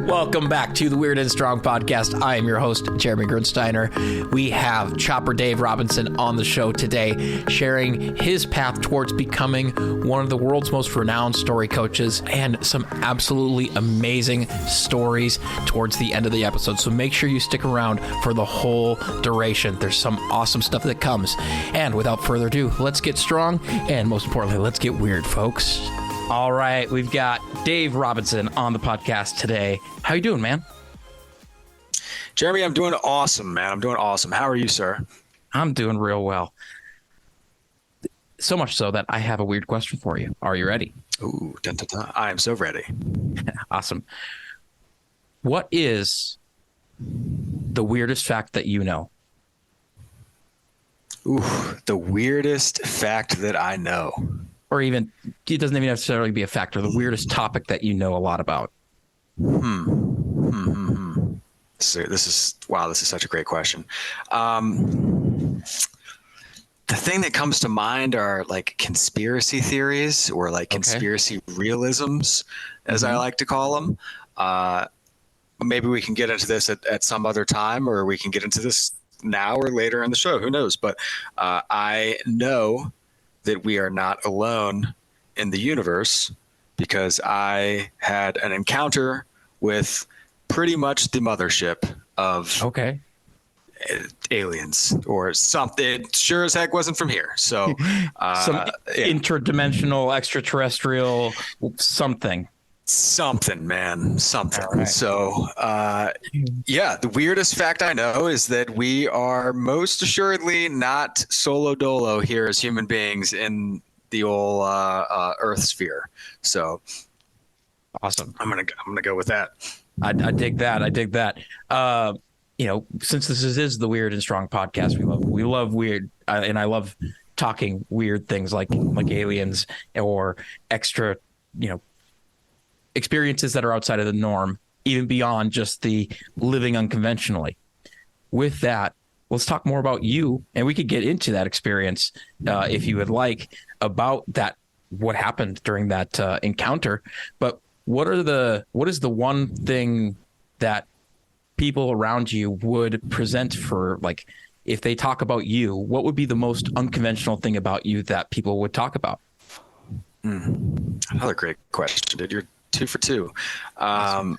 Welcome back to the Weird and Strong podcast. I am your host, Jeremy Gernsteiner. We have Chopper Dave Robinson on the show today, sharing his path towards becoming one of the world's most renowned story coaches and some absolutely amazing stories towards the end of the episode. So make sure you stick around for the whole duration. There's some awesome stuff that comes. And without further ado, let's get strong and most importantly, let's get weird, folks. All right, we've got Dave Robinson on the podcast today. How you doing, man? Jeremy, I'm doing awesome, man. I'm doing awesome. How are you, sir? I'm doing real well. So much so that I have a weird question for you. Are you ready? Ooh, dun, dun, dun. I am so ready. Awesome. What is the weirdest fact that you know? Ooh, the weirdest fact that I know. Or even, it doesn't even necessarily be a factor, the weirdest topic that you know a lot about. So this is such a great question. The thing that comes to mind are like conspiracy theories or like conspiracy realisms, as I like to call them. Maybe we can get into this at some other time, or we can get into this now or later in the show. Who knows? But I know that we are not alone in the universe because I had an encounter with pretty much the mothership of aliens or something. It sure as heck wasn't from here. So some interdimensional, extraterrestrial something. Something, man. Something. Right. So, the weirdest fact I know is that we are most assuredly not solo dolo here as human beings in the old Earth sphere. So, awesome. I'm gonna go with that. I dig that. Since this is the Weird and Strong podcast, we love weird, and I love talking weird things like aliens or extra, experiences that are outside of the norm, even beyond just the living unconventionally. With that, let's talk more about you, and we could get into that experience if you would like, about that, what happened during that encounter. But what is the one thing that people around you would present for, like, if they talk about you, what would be the most unconventional thing about you that people would talk about? Another great question, dude. You're 2 for 2. Awesome.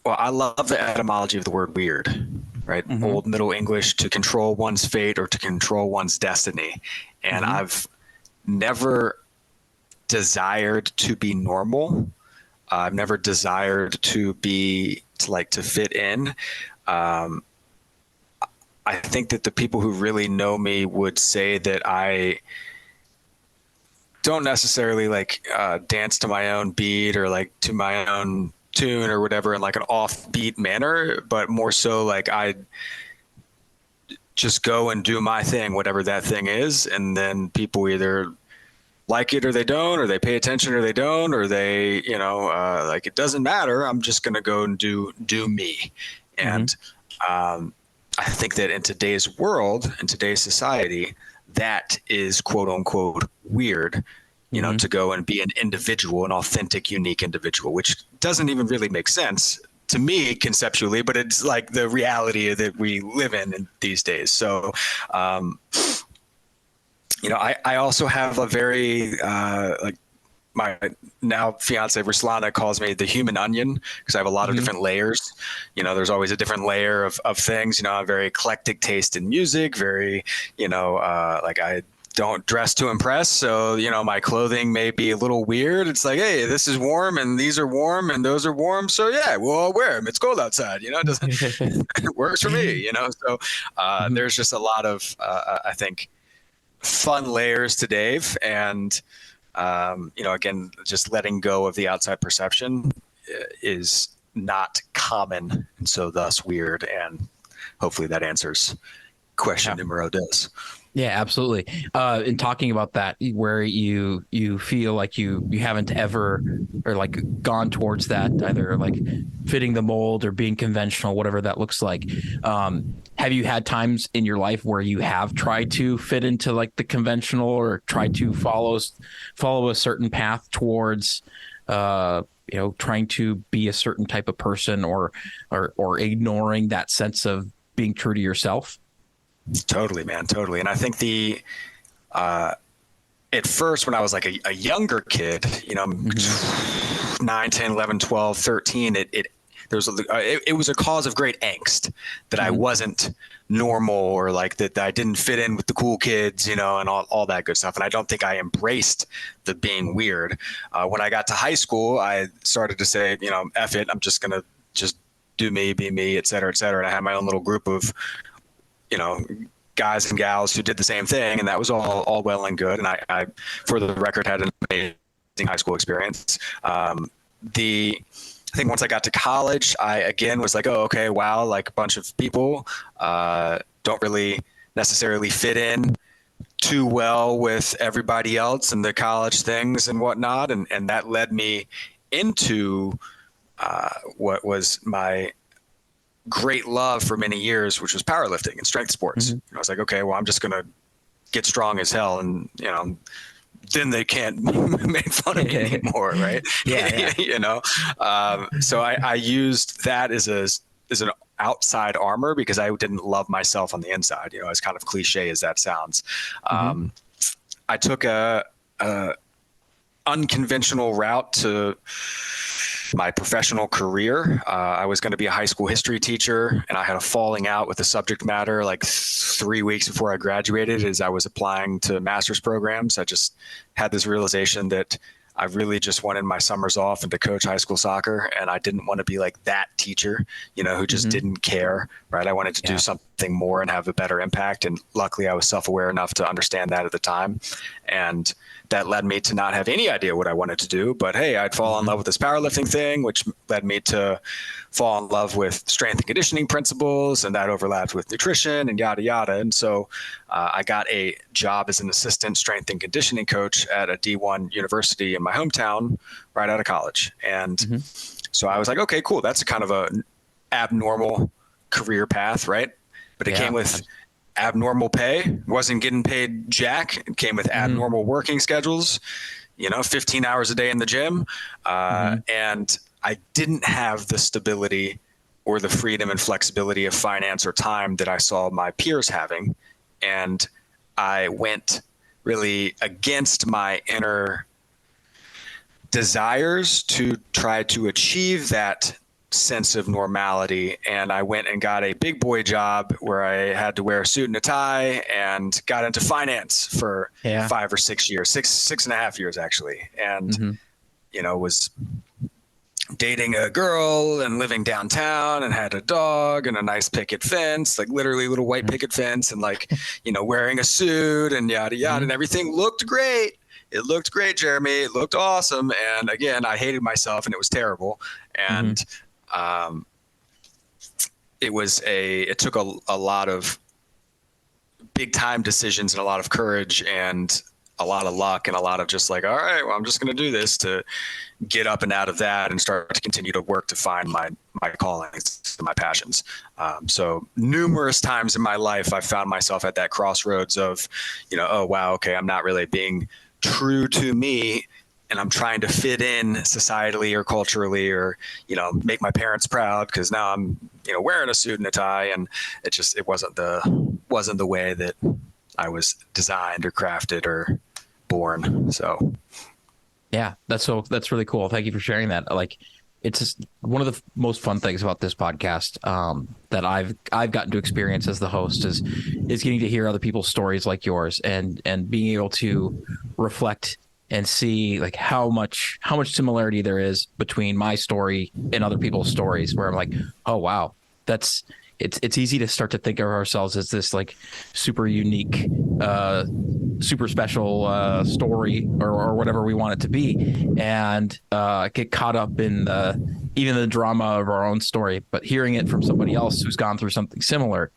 Well, I love the etymology of the word weird, right? Old Middle English, to control one's fate or to control one's destiny. And I've never desired to be normal. I've never desired to fit in. I think that the people who really know me would say that I don't necessarily dance to my own beat or to my own tune or whatever in an offbeat manner, but more so I just go and do my thing, whatever that thing is. And then people either like it or they don't, or they pay attention or they don't, or they, it doesn't matter. I'm just going to go and do me. And I think that in today's world, in today's society, that is quote unquote weird, to go and be an individual, an authentic, unique individual, which doesn't even really make sense to me conceptually, but it's the reality that we live in these days. So, I also have a very, my now fiance Ruslana calls me the human onion, because I have a lot of different layers. There's always a different layer of things. I have very eclectic taste in music, very, I don't dress to impress. So, my clothing may be a little weird. It's hey, this is warm and these are warm and those are warm. So yeah, we'll all wear them. It's cold outside, it doesn't, it works for me, So there's just a lot of, I think, fun layers to Dave. And, again, just letting go of the outside perception is not common, and so thus weird. And hopefully that answers question numero dos. Yeah, absolutely. In talking about that, where you feel like you haven't ever or gone towards that, either fitting the mold or being conventional, whatever that looks like. Have you had times in your life where you have tried to fit into the conventional or tried to follow a certain path towards trying to be a certain type of person or ignoring that sense of being true to yourself? Totally, man. Totally. And I think at first when I was like a younger kid, 9, 10, 11, 12, 13, it was a cause of great angst that I wasn't normal, or like that I didn't fit in with the cool kids, and all that good stuff. And I don't think I embraced the being weird. When I got to high school, I started to say, F it, I'm just going to just do me, be me, et cetera, et cetera. And I had my own little group of, guys and gals who did the same thing. And that was all well and good. And I, for the record, had an amazing high school experience. I think once I got to college, I again was like, oh, okay, wow, like a bunch of people don't really necessarily fit in too well with everybody else and the college things and whatnot. And that led me into what was my great love for many years, which was powerlifting and strength sports. I was like, okay, well, I'm just going to get strong as hell. And, then they can't make fun of me anymore, right? So I used that as an outside armor because I didn't love myself on the inside, as kind of cliche as that sounds. I took a unconventional route to my professional career. I was going to be a high school history teacher, and I had a falling out with the subject matter like 3 weeks before I graduated as I was applying to master's programs. I just had this realization that I really just wanted my summers off and to coach high school soccer. And I didn't want to be like that teacher, who just didn't care, right? I wanted to do something more and have a better impact. And luckily I was self-aware enough to understand that at the time. And that led me to not have any idea what I wanted to do, but hey, I'd fall in love with this powerlifting thing, which led me to fall in love with strength and conditioning principles, and that overlapped with nutrition and yada, yada. And so I got a job as an assistant strength and conditioning coach at a D1 university in my hometown right out of college. And so I was like, okay, cool. That's kind of a abnormal career path, right? But it came with abnormal pay, wasn't getting paid jack. It came with abnormal working schedules, 15 hours a day in the gym. And I didn't have the stability or the freedom and flexibility of finance or time that I saw my peers having. And I went really against my inner desires to try to achieve that sense of normality. And I went and got a big boy job where I had to wear a suit and a tie, and got into finance for 5 or 6 years, six and a half years actually. And, was dating a girl and living downtown and had a dog and a nice picket fence, like literally little white picket fence, and like, wearing a suit and yada, yada, and everything looked great. It looked great, Jeremy. It looked awesome. And again, I hated myself and it was terrible. And, it took a lot of big time decisions and a lot of courage and a lot of luck and a lot of just like, all right, well, I'm just going to do this to get up and out of that and start to continue to work to find my callings, my passions. So numerous times in my life, I found myself at that crossroads of, oh, wow, okay, I'm not really being true to me, and I'm trying to fit in societally or culturally, or, make my parents proud because now I'm, wearing a suit and a tie, and it wasn't the way that I was designed or crafted or born. So. Yeah, that's really cool. Thank you for sharing that. Like, it's just one of the most fun things about this podcast that I've gotten to experience as the host is getting to hear other people's stories like yours, and being able to reflect and see like how much similarity there is between my story and other people's stories, where I'm like, oh wow, it's easy to start to think of ourselves as this like super unique, super special story or whatever we want it to be, and get caught up in even the drama of our own story. But hearing it from somebody else who's gone through something similar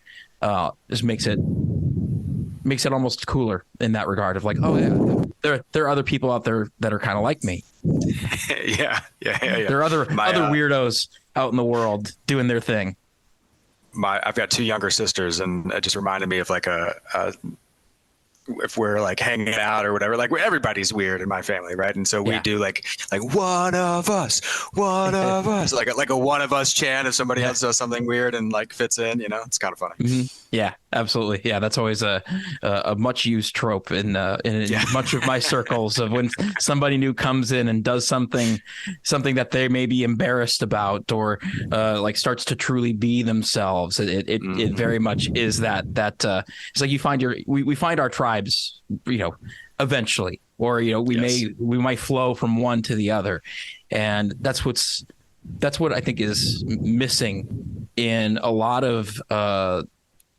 just makes it almost cooler in that regard of like, oh yeah, there are other people out there that are kind of like me. Yeah. There are other weirdos out in the world doing their thing. I've got 2 younger sisters, and it just reminded me of like a if we're like hanging out or whatever, like everybody's weird in my family, right? And so we do like one of us, like a one of us chant if somebody else does something weird and like fits in, you know, it's kind of funny. Mm-hmm. Yeah, absolutely. Yeah, that's always a much used trope in much of my circles of when somebody new comes in and does something that they may be embarrassed about or like starts to truly be themselves. It very much is that it's like you find we find our tribes, you know, eventually, or you know we might flow from one to the other, and that's what I think is missing in a lot of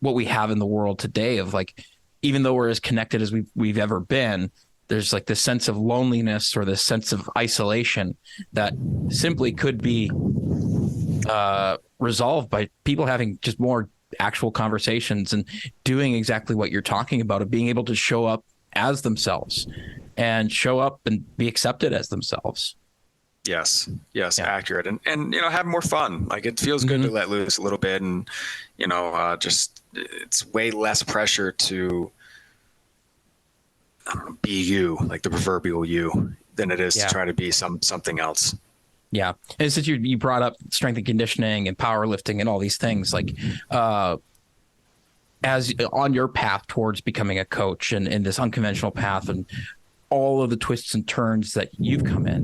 what we have in the world today of like, even though we're as connected as we've ever been, there's like this sense of loneliness or this sense of isolation that simply could be resolved by people having just more actual conversations and doing exactly what you're talking about, of being able to show up as themselves and show up and be accepted as themselves. Yes, accurate. And, you know, have more fun. Like it feels good to let loose a little bit and, you know, just it's way less pressure to be you, like the proverbial you, than it is to try to be something else. Yeah. And since you brought up strength and conditioning and powerlifting and all these things, like as on your path towards becoming a coach and in this unconventional path and all of the twists and turns that you've come in,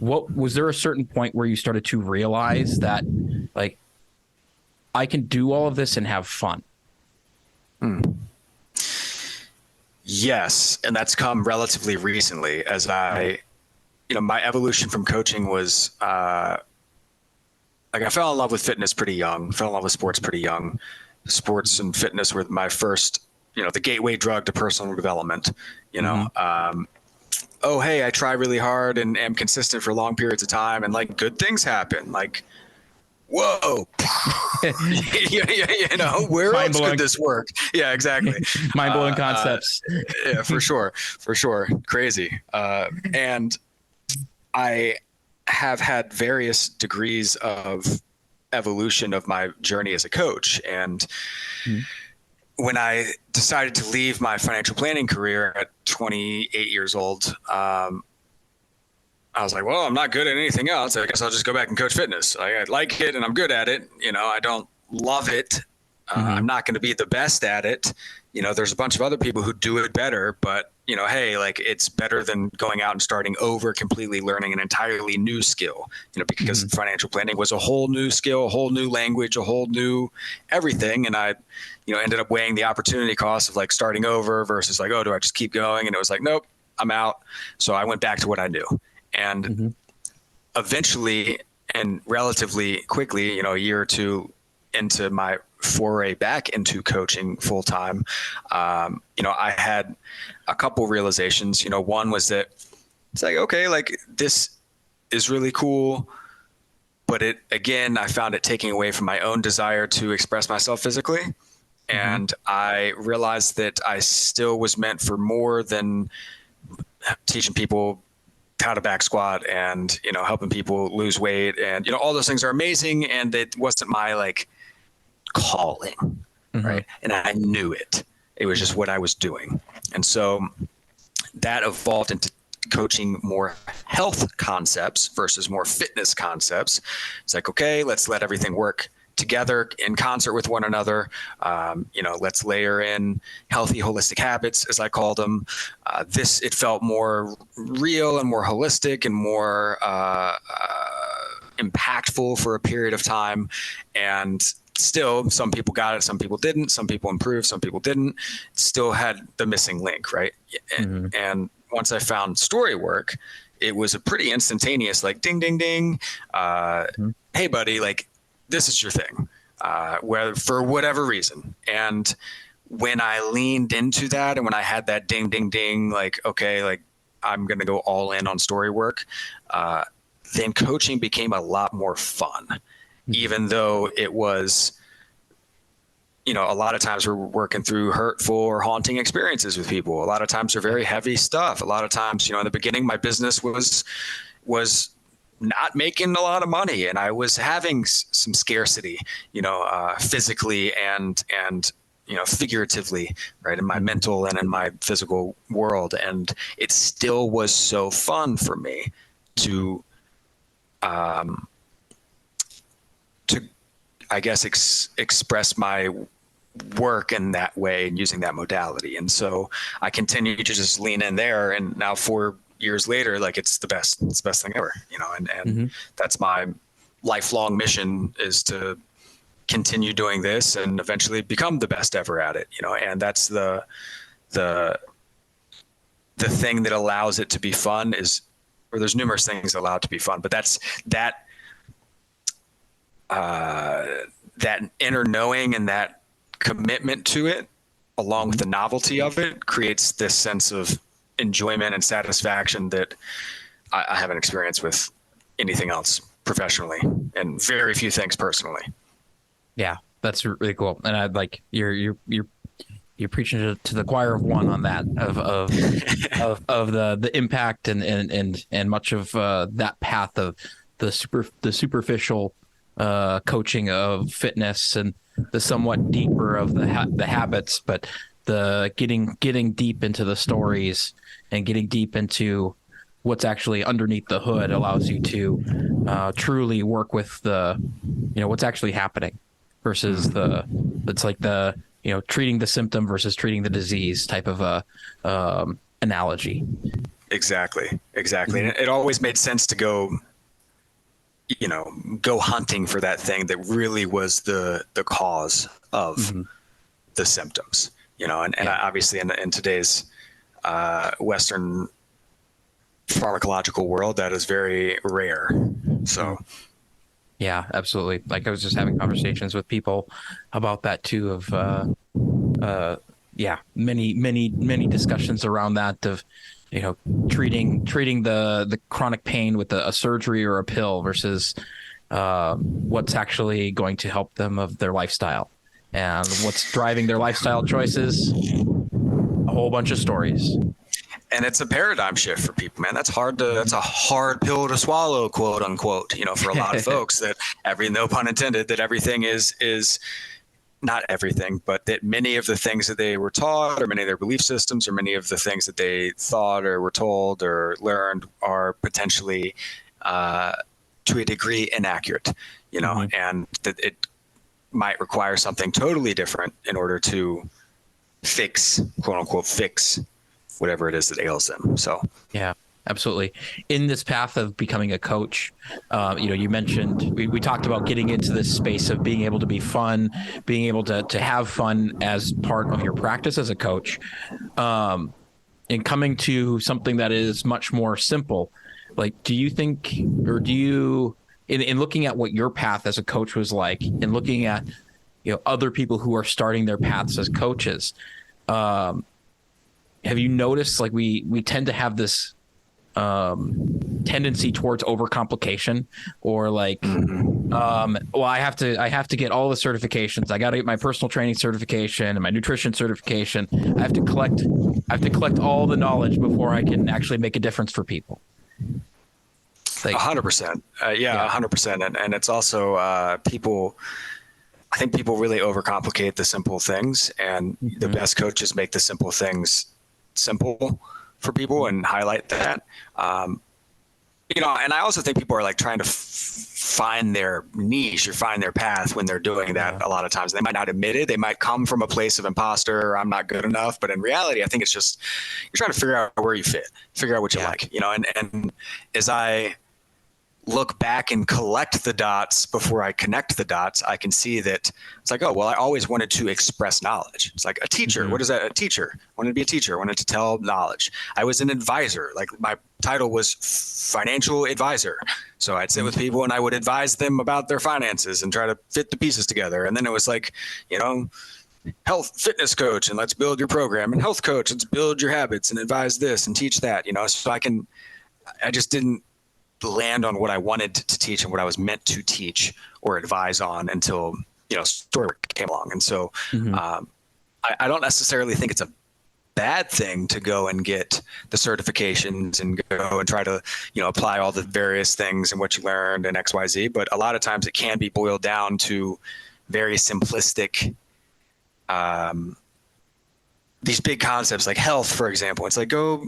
what was there a certain point where you started to realize that like I can do all of this and have fun? Yes. And that's come relatively recently as you know, my evolution from coaching was, like I fell in love with fitness pretty young, fell in love with sports pretty young. Sports and fitness were my first, you know, the gateway drug to personal development, you know, oh, hey, I try really hard and am consistent for long periods of time and like good things happen. Like, whoa, you know, where else could this work? Yeah, exactly. Mind blowing concepts. Yeah, for sure. Crazy. And I have had various degrees of evolution of my journey as a coach. And when I decided to leave my financial planning career at 28 years old, I was like, well, I'm not good at anything else. I guess I'll just go back and coach fitness. I like it and I'm good at it. You know, I don't love it. I'm not going to be the best at it. You know, there's a bunch of other people who do it better, but you know, hey, like it's better than going out and starting over, completely learning an entirely new skill, you know, because financial planning was a whole new skill, a whole new language, a whole new everything. And I, you know, ended up weighing the opportunity cost of like starting over versus like, oh, do I just keep going? And it was like, nope, I'm out. So I went back to what I knew. And eventually and relatively quickly, you know, a year or two into my foray back into coaching full time, you know, I had a couple realizations. You know, one was that it's like, okay, like this is really cool, but I found it taking away from my own desire to express myself physically. And I realized that I still was meant for more than teaching people how to back squat and, you know, helping people lose weight. And, you know, all those things are amazing. And it wasn't my like calling, right? And I knew it. It was just what I was doing. And so that evolved into coaching more health concepts versus more fitness concepts. It's like, okay, let's let everything work together in concert with one another. You know, let's layer in healthy, holistic habits, as I call them. It felt more real and more holistic and more impactful for a period of time. And still, some people got it, some people didn't, some people improved, some people didn't. Still had the missing link, right? And once I found story work, it was a pretty instantaneous, like ding, ding, ding. Hey, buddy, like this is your thing, for whatever reason. And when I leaned into that and when I had that ding, ding, ding, like, okay, like I'm going to go all in on story work, then coaching became a lot more fun, even though it was, you know, a lot of times we're working through hurtful or haunting experiences with people. A lot of times they're very heavy stuff. A lot of times, you know, in the beginning, my business was not making a lot of money, and I was having some scarcity, you know, physically and figuratively, right, in my mental and in my physical world. And it still was so fun for me to, I guess, express my work in that way and using that modality. And so I continue to just lean in there. And now 4 years later, like it's the best thing ever, and that's my lifelong mission, is to continue doing this and eventually become the best ever at it, and that's the thing that allows it to be fun or there's numerous things that allow it to be fun, but that's that inner knowing and that commitment to it, along with the novelty of it, creates this sense of enjoyment and satisfaction that I haven't experienced with anything else professionally, and very few things personally. Yeah, that's really cool. And I'd like you're preaching to the choir of one on that of the impact and much of that path of the superficial coaching of fitness and the somewhat deeper of the habits, but the getting deep into the stories and getting deep into what's actually underneath the hood allows you to truly work with the what's actually happening versus treating the symptom versus treating the disease type of a analogy. Exactly. And it always made sense to go hunting for that thing that really was the cause of the symptoms, and obviously in today's Western pharmacological world, that is very rare. So yeah, absolutely. Like I was just having conversations with people about that too, of many discussions around that, of treating the chronic pain with a surgery or a pill versus what's actually going to help them of their lifestyle, and what's driving their lifestyle choices. A whole bunch of stories. And it's a paradigm shift for people, man. That's a hard pill to swallow, quote unquote, for a lot of folks, that no pun intended, that everything is not everything, but that many of the things that they were taught, or many of their belief systems, or many of the things that they thought or were told or learned, are potentially to a degree inaccurate, and that it might require something totally different in order to quote unquote fix whatever it is that ails them. So yeah, absolutely. In this path of becoming a coach, you mentioned, we talked about getting into this space of being able to be fun, being able to have fun as part of your practice as a coach, and coming to something that is much more simple. Like, do you think, or do you, in looking at what your path as a coach was like, and looking at other people who are starting their paths as coaches, have you noticed, like, we tend to have this tendency towards overcomplication, or like, well, I have to get all the certifications. I got to get my personal training certification and my nutrition certification. I have to collect all the knowledge before I can actually make a difference for people. 100%. 100%. And it's also people. I think people really overcomplicate the simple things, and the best coaches make the simple things simple for people and highlight that. And I also think people are like trying to find their niche or find their path when they're doing that. A lot of times they might not admit it. They might come from a place of imposter, or I'm not good enough. But in reality, I think it's just, you're trying to figure out where you fit, figure out what you like, and as I look back and collect the dots before I connect the dots, I can see that it's like, oh, well, I always wanted to express knowledge. It's like a teacher. What is that? A teacher. I wanted to be a teacher. I wanted to tell knowledge. I was an advisor. Like, my title was financial advisor. So I'd sit with people and I would advise them about their finances and try to fit the pieces together. And then it was like, health fitness coach, and let's build your program, and health coach, let's build your habits and advise this and teach that, so I just didn't land on what I wanted to teach and what I was meant to teach or advise on until, story came along. And so I don't necessarily think it's a bad thing to go and get the certifications and go and try to, apply all the various things and what you learned and XYZ. But a lot of times it can be boiled down to very simplistic these big concepts like health, for example. It's like, go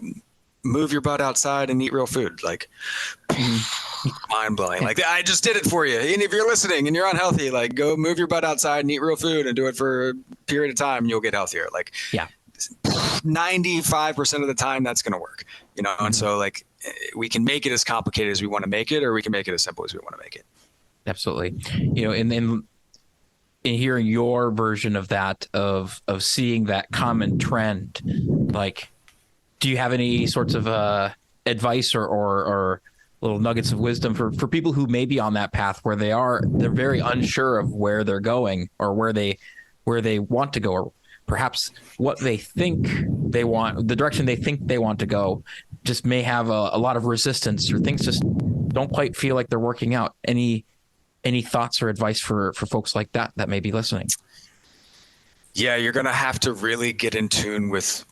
move your butt outside and eat real food. Like, mind blowing. Like, I just did it for you. And if you're listening and you're unhealthy, like, go move your butt outside and eat real food and do it for a period of time and you'll get healthier. Like, Yeah. 95% of the time that's going to work, you know? And so like, we can make it as complicated as we want to make it, or we can make it as simple as we want to make it. Absolutely. You know, and in hearing your version of that, of seeing that common trend, like, do you have any sorts of advice or little nuggets of wisdom for people who may be on that path where they're very unsure of where they're going or where they want to go, or perhaps what they think they want, the direction they think they want to go, just may have a lot of resistance, or things just don't quite feel like they're working out? Any thoughts or advice for folks like that may be listening? Yeah, you're going to have to really get in tune with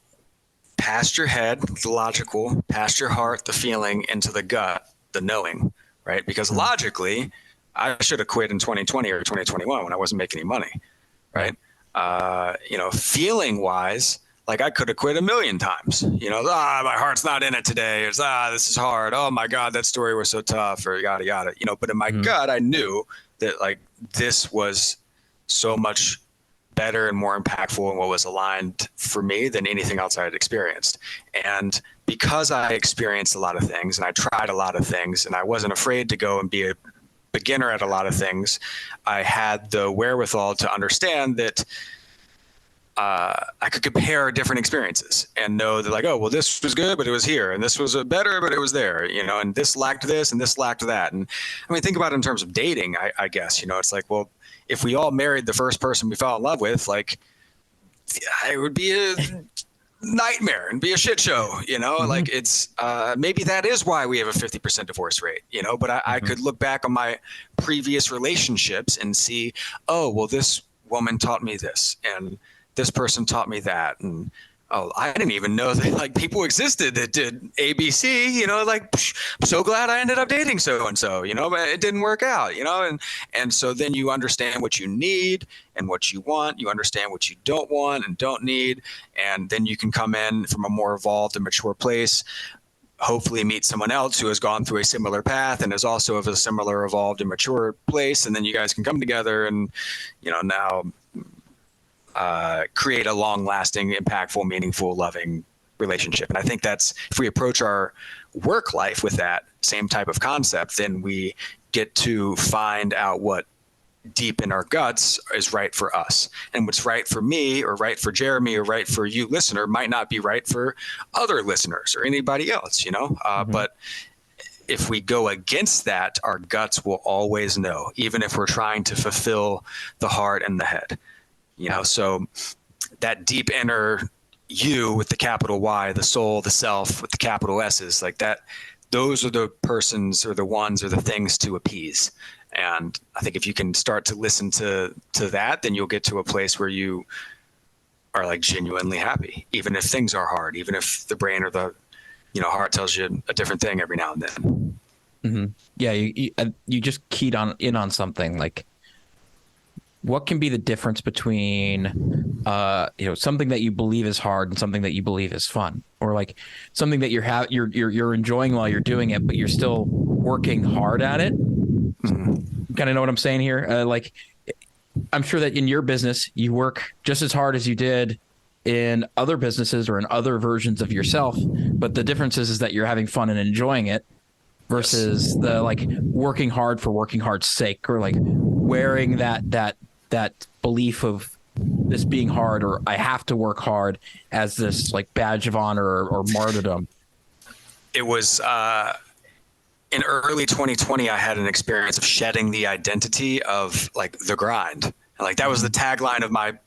past your head, the logical, past your heart, the feeling, into the gut, the knowing, right? Because logically, I should have quit in 2020 or 2021 when I wasn't making any money, right? You know, feeling wise, like, I could have quit a million times, you know, my heart's not in it today. It's, this is hard. Oh my God, that story was so tough, or yada, yada, you know, but in my gut, I knew that, like, this was so much better and more impactful and what was aligned for me than anything else I had experienced. And because I experienced a lot of things and I tried a lot of things and I wasn't afraid to go and be a beginner at a lot of things, I had the wherewithal to understand that I could compare different experiences and know that, like, oh, well, this was good, but it was here, and this was better, but it was there, you know, and this lacked this and this lacked that. And I mean, think about it in terms of dating, I guess, you know, it's like, well, if we all married the first person we fell in love with, like, it would be a nightmare and be a shit show, you know. Like, it's maybe that is why we have a 50% divorce rate, you know, but I could look back on my previous relationships and see, oh, well, this woman taught me this, and this person taught me that, and oh, I didn't even know that, like, people existed that did ABC, you know, like, I'm so glad I ended up dating so-and-so, you know, but it didn't work out, you know, and so then you understand what you need and what you want, you understand what you don't want and don't need, and then you can come in from a more evolved and mature place, hopefully meet someone else who has gone through a similar path and is also of a similar evolved and mature place, and then you guys can come together and, you know, now create a long-lasting, impactful, meaningful, loving relationship. And I think that's, if we approach our work life with that same type of concept, then we get to find out what deep in our guts is right for us. And what's right for me, or right for Jeremy, or right for you, listener, might not be right for other listeners or anybody else, you know? But if we go against that, our guts will always know, even if we're trying to fulfill the heart and the head. You know, so that deep inner you with the capital Y, the soul, the self with the capital S's, like that, those are the persons or the ones or the things to appease. And I think if you can start to listen to that, then you'll get to a place where you are, like, genuinely happy, even if things are hard, even if the brain or the, you know, heart tells you a different thing every now and then. Yeah, you just keyed in on something, like, what can be the difference between, you know, something that you believe is hard and something that you believe is fun, or like something that you're enjoying while you're doing it, but you're still working hard at it. Kind of know what I'm saying here? Like, I'm sure that in your business, you work just as hard as you did in other businesses or in other versions of yourself, but the difference is that you're having fun and enjoying it, versus the, like, working hard for working hard's sake, or like wearing that belief of this being hard, or I have to work hard, as this, like, badge of honor or martyrdom. It was in early 2020, I had an experience of shedding the identity of, like, the grind. And, like, that was the tagline of my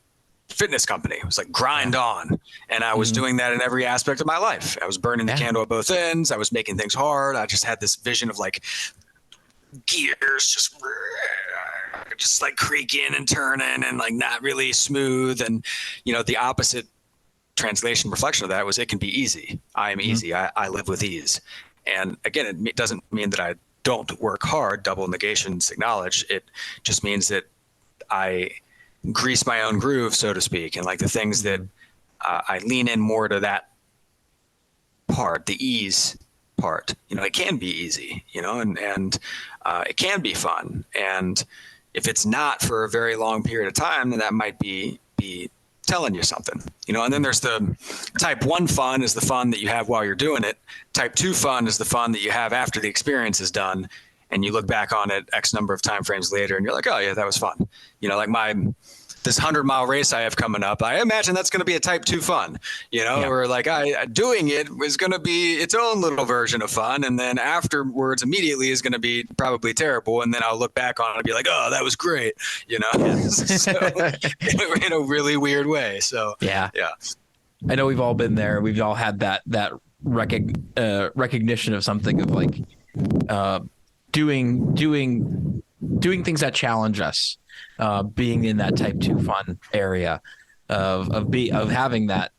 fitness company. It was like, grind on. And I was doing that in every aspect of my life. I was burning the candle at both ends. I was making things hard. I just had this vision of, like, gears just like creaking and turning and, like, not really smooth. And, you know, the opposite translation reflection of that was, it can be easy. I am easy. I live with ease. And again, it doesn't mean that I don't work hard. Double negations acknowledge. It just means that I grease my own groove, so to speak. And like the things that I lean in more to that part, the ease part, it can be easy, and it can be fun. And if it's not for a very long period of time, then that might be telling you something, and then there's the type 1 fun is the fun that you have while you're doing it. Type 2 fun is the fun that you have after the experience is done. And you look back on it X number of time frames later and you're like, oh yeah, that was fun. Like this 100-mile race I have coming up, I imagine that's going to be a type 2 fun, or like doing it is going to be its own little version of fun. And then afterwards immediately is going to be probably terrible. And then I'll look back on it and be like, oh, that was great. So in a really weird way. So yeah. I know we've all been there. We've all had that recognition of something, of like doing things that challenge us, being in that type 2 fun area of having that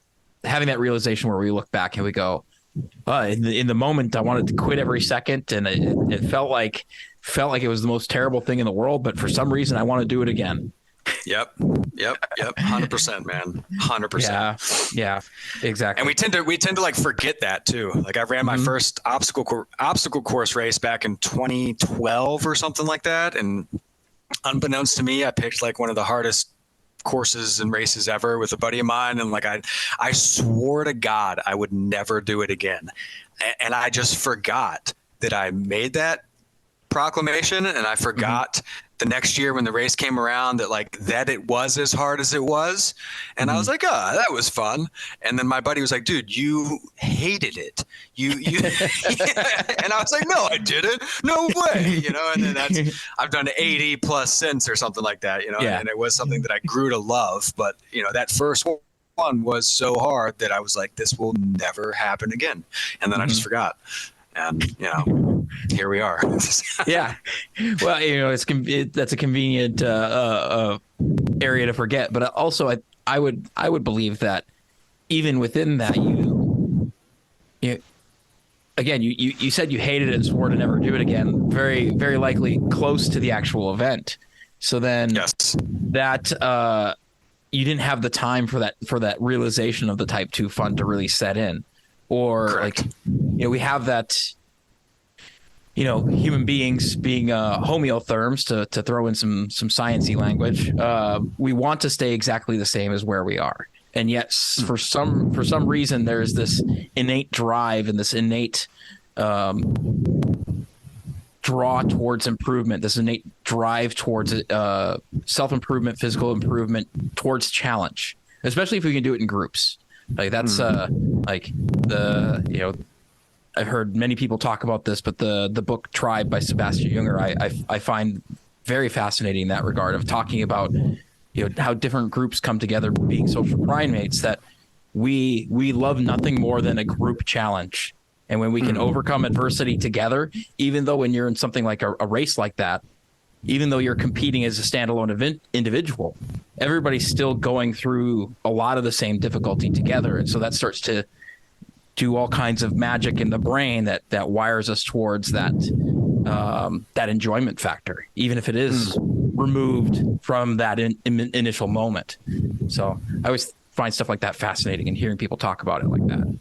realization where we look back and we go, in the moment I wanted to quit every second, and it felt like it was the most terrible thing in the world, but for some reason I want to do it again. Yep. 100%, man. 100%. Yeah, exactly. And we tend to like forget that too. Like I ran my first obstacle course race back in 2012 or something like that. And unbeknownst to me, I picked like one of the hardest courses and races ever with a buddy of mine. And like, I swore to God, I would never do it again. And I just forgot that I made that proclamation, and I forgot the next year when the race came around that it was as hard as it was. And I was like, oh, that was fun. And then my buddy was like, dude, you hated it. You and I was like, no, I didn't. No way. And then I've done 80 plus since or something like that, and it was something that I grew to love. But, that first one was so hard that I was like, this will never happen again. And then I just forgot. And, here we are. Yeah. Well, that's a convenient area to forget. But also, I would believe that even within that, you said you hated it and swore to never do it again. Very, very likely close to the actual event. So then that you didn't have the time for that realization of the type 2 fun to really set in. Or Correct. We have that, human beings being homeotherms, to throw in some sciencey language. We want to stay exactly the same as where we are. And yet for some reason, there's this innate drive and this innate draw towards improvement, this innate drive towards self-improvement, physical improvement, towards challenge, especially if we can do it in groups. Like that's I've heard many people talk about this, but the book Tribe by Sebastian Junger, I find very fascinating in that regard, of talking about how different groups come together, being social primates, that we love nothing more than a group challenge. And when we can overcome adversity together, even though when you're in something like a race like that, even though you're competing as a standalone individual, everybody's still going through a lot of the same difficulty together. And so that starts to do all kinds of magic in the brain that wires us towards that enjoyment factor, even if it is removed from that initial moment. So I always find stuff like that fascinating, and hearing people talk about it like that.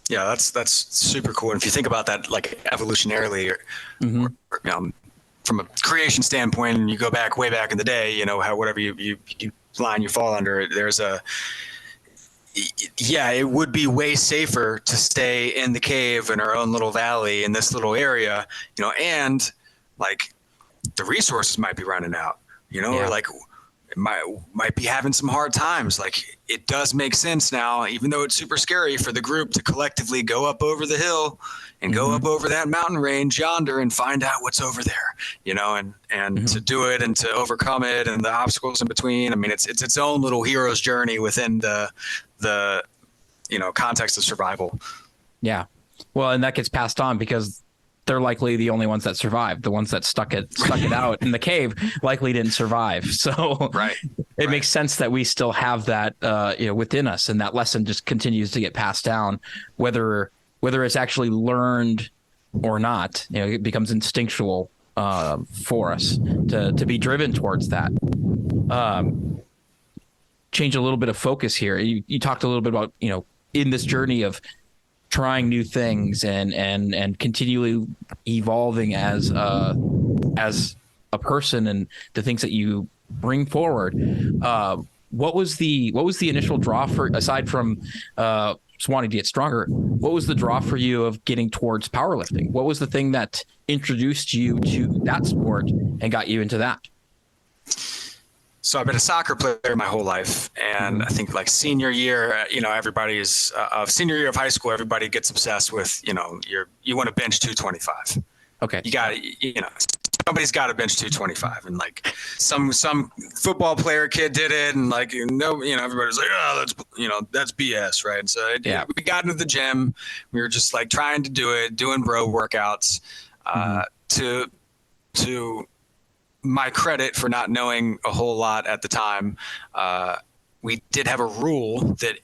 Yeah, that's super cool. And if you think about that, like evolutionarily, or from a creation standpoint, and you go way back in the day, how whatever you line you fall under, it would be way safer to stay in the cave in our own little valley in this little area, and like the resources might be running out, or like it might be having some hard times. Like it does make sense now, even though it's super scary, for the group to collectively go up over the hill and go up over that mountain range yonder and find out what's over there, and to do it and to overcome it and the obstacles in between. I mean, it's its own little hero's journey within the context of survival. Yeah. Well, and that gets passed on because they're likely the only ones that survived. The ones that stuck it out in the cave likely didn't survive. So it makes sense that we still have that, within us, and that lesson just continues to get passed down, whether it's actually learned or not. It becomes instinctual for us to be driven towards that. change a little bit of focus here. You talked a little bit about, in this journey of trying new things and continually evolving as a person and the things that you bring forward. What was the initial draw for, aside from just wanting to get stronger? What was the draw for you of getting towards powerlifting? What was the thing that introduced you to that sport and got you into that? So I've been a soccer player my whole life, and I think like senior year, everybody's senior year of high school, everybody gets obsessed with, you want to bench 225. Okay. You got somebody's got to bench 225, and like some football player kid did it, and like everybody's like, oh, that's BS, right? And so we got into the gym, we were just like trying to do it, doing bro workouts. To my credit for not knowing a whole lot at the time, we did have a rule that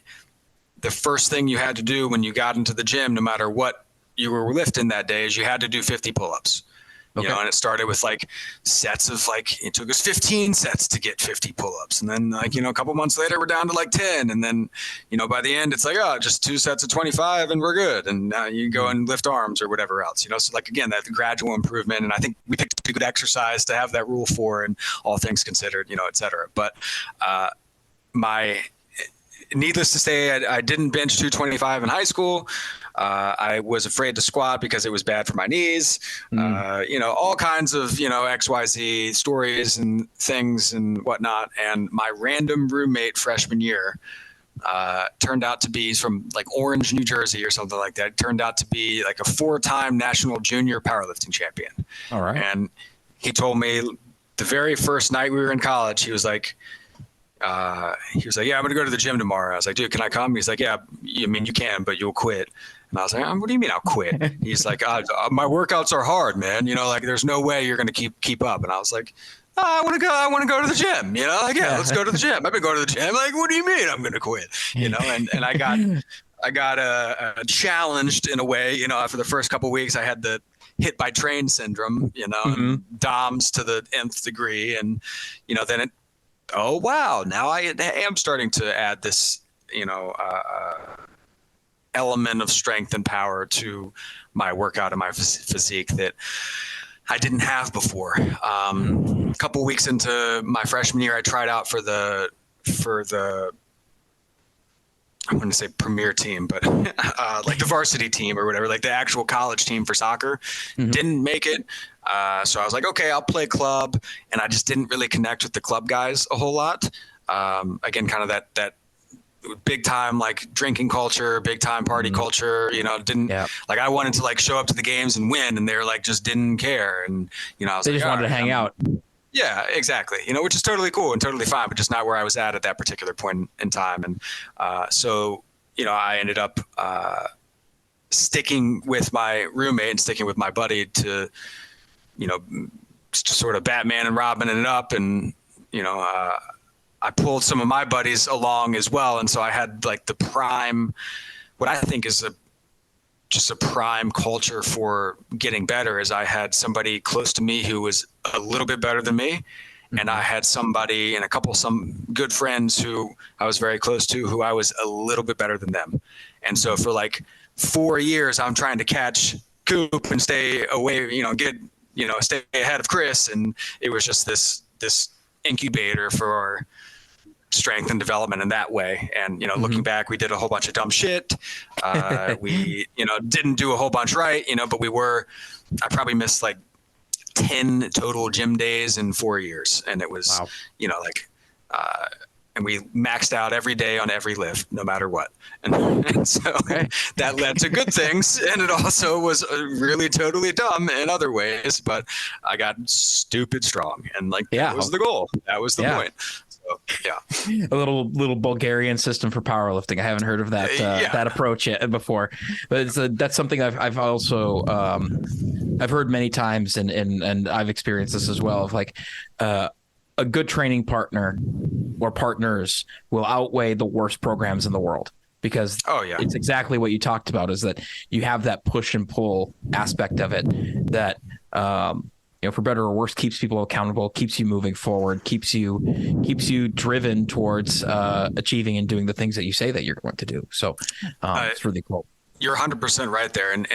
the first thing you had to do when you got into the gym, no matter what you were lifting that day, is you had to do 50 pull-ups. Okay. And it started with like sets of it took us 15 sets to get 50 pull-ups. And then a couple months later, we're down to like 10. And then, by the end, it's like, oh, just 2 sets of 25 and we're good. And now you go and lift arms or whatever else, so like, again, that gradual improvement. And I think we picked a good exercise to have that rule for, and all things considered, et cetera. But needless to say, I didn't bench 225 in high school. I was afraid to squat because it was bad for my knees. All kinds of, XYZ stories and things and whatnot. And my random roommate freshman year turned out to be from like Orange, New Jersey or something like that. Turned out to be like a 4-time national junior powerlifting champion. All right. And he told me the very first night we were in college, he was like, yeah, I'm going to go to the gym tomorrow. I was like, dude, can I come? He's like, yeah, you can, but you'll quit. And I was like, what do you mean I'll quit? He's like, my workouts are hard, man. There's no way you're going to keep up. And I was like, I want to go to the gym, let's go to the gym. I've been going to the gym. Like, what do you mean I'm going to quit? And I got challenged in a way, for the first couple of weeks. I had the hit by train syndrome, and DOMS to the nth degree. And, then it, oh, wow, now I am starting to add this, element of strength and power to my workout and my physique that I didn't have before. A couple of weeks into my freshman year, I tried out for the I wouldn't say premier team, but like the varsity team or whatever, like the actual college team for soccer. Didn't make it. So I was like, okay, I'll play club. And I just didn't really connect with the club guys a whole lot. Again, kind of that big time, like drinking culture, big time party culture, like I wanted to like show up to the games and win, and they were like, just didn't care. And, I was they just wanted to hang out. Yeah, exactly. Which is totally cool and totally fine, but just not where I was at that particular point in time. And so, I ended up sticking with my roommate and sticking with my buddy to, sort of Batman and Robin it up. And, I pulled some of my buddies along as well. And so I had like the prime, what I think is just a prime culture for getting better, is I had somebody close to me who was a little bit better than me. And I had somebody and some good friends who I was very close to, who I was a little bit better than them. And so for like 4 years, I'm trying to catch Coop and stay away, stay ahead of Chris. And it was just this incubator for strength and development in that way. And, looking back, we did a whole bunch of dumb shit. We, didn't do a whole bunch right, but I probably missed like 10 total gym days in 4 years. And it was, and we maxed out every day on every lift, no matter what. And so that led to good things. And it also was really totally dumb in other ways, but I got stupid strong. And that was the goal. That was the point. So, yeah. A little Bulgarian system for powerlifting. I haven't heard of that that approach yet before, but that's something I've also I've heard many times, and I've experienced this as well. Of like a good training partner or partners will outweigh the worst programs in the world, because it's exactly what you talked about, is that you have that push and pull aspect of it that for better or worse, keeps people accountable, keeps you moving forward, keeps you driven towards achieving and doing the things that you say that you're going to do. So it's really cool. You're 100% right there. And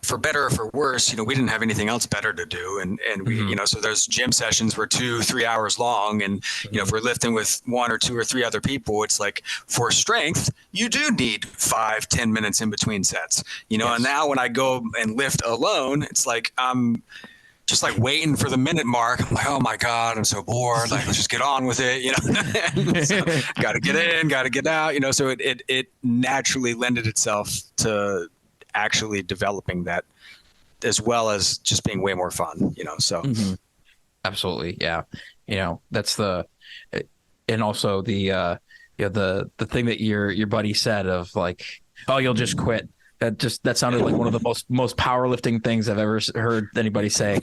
for better or for worse, we didn't have anything else better to do. And we, so those gym sessions were 2-3 hours long. And, if we're lifting with 1 or 2 or 3 other people, it's like for strength, you do need 5-10 minutes in between sets, Yes. And now when I go and lift alone, it's like, I'm just like waiting for the minute mark. I'm like, oh my God, I'm so bored. Like, let's just get on with it, So, got to get in, got to get out, So it naturally lended itself to actually developing that, as well as just being way more fun, So Absolutely, yeah. That's and also the the thing that your buddy said of like, oh, you'll just quit. That sounded like one of the most powerlifting things I've ever heard anybody say.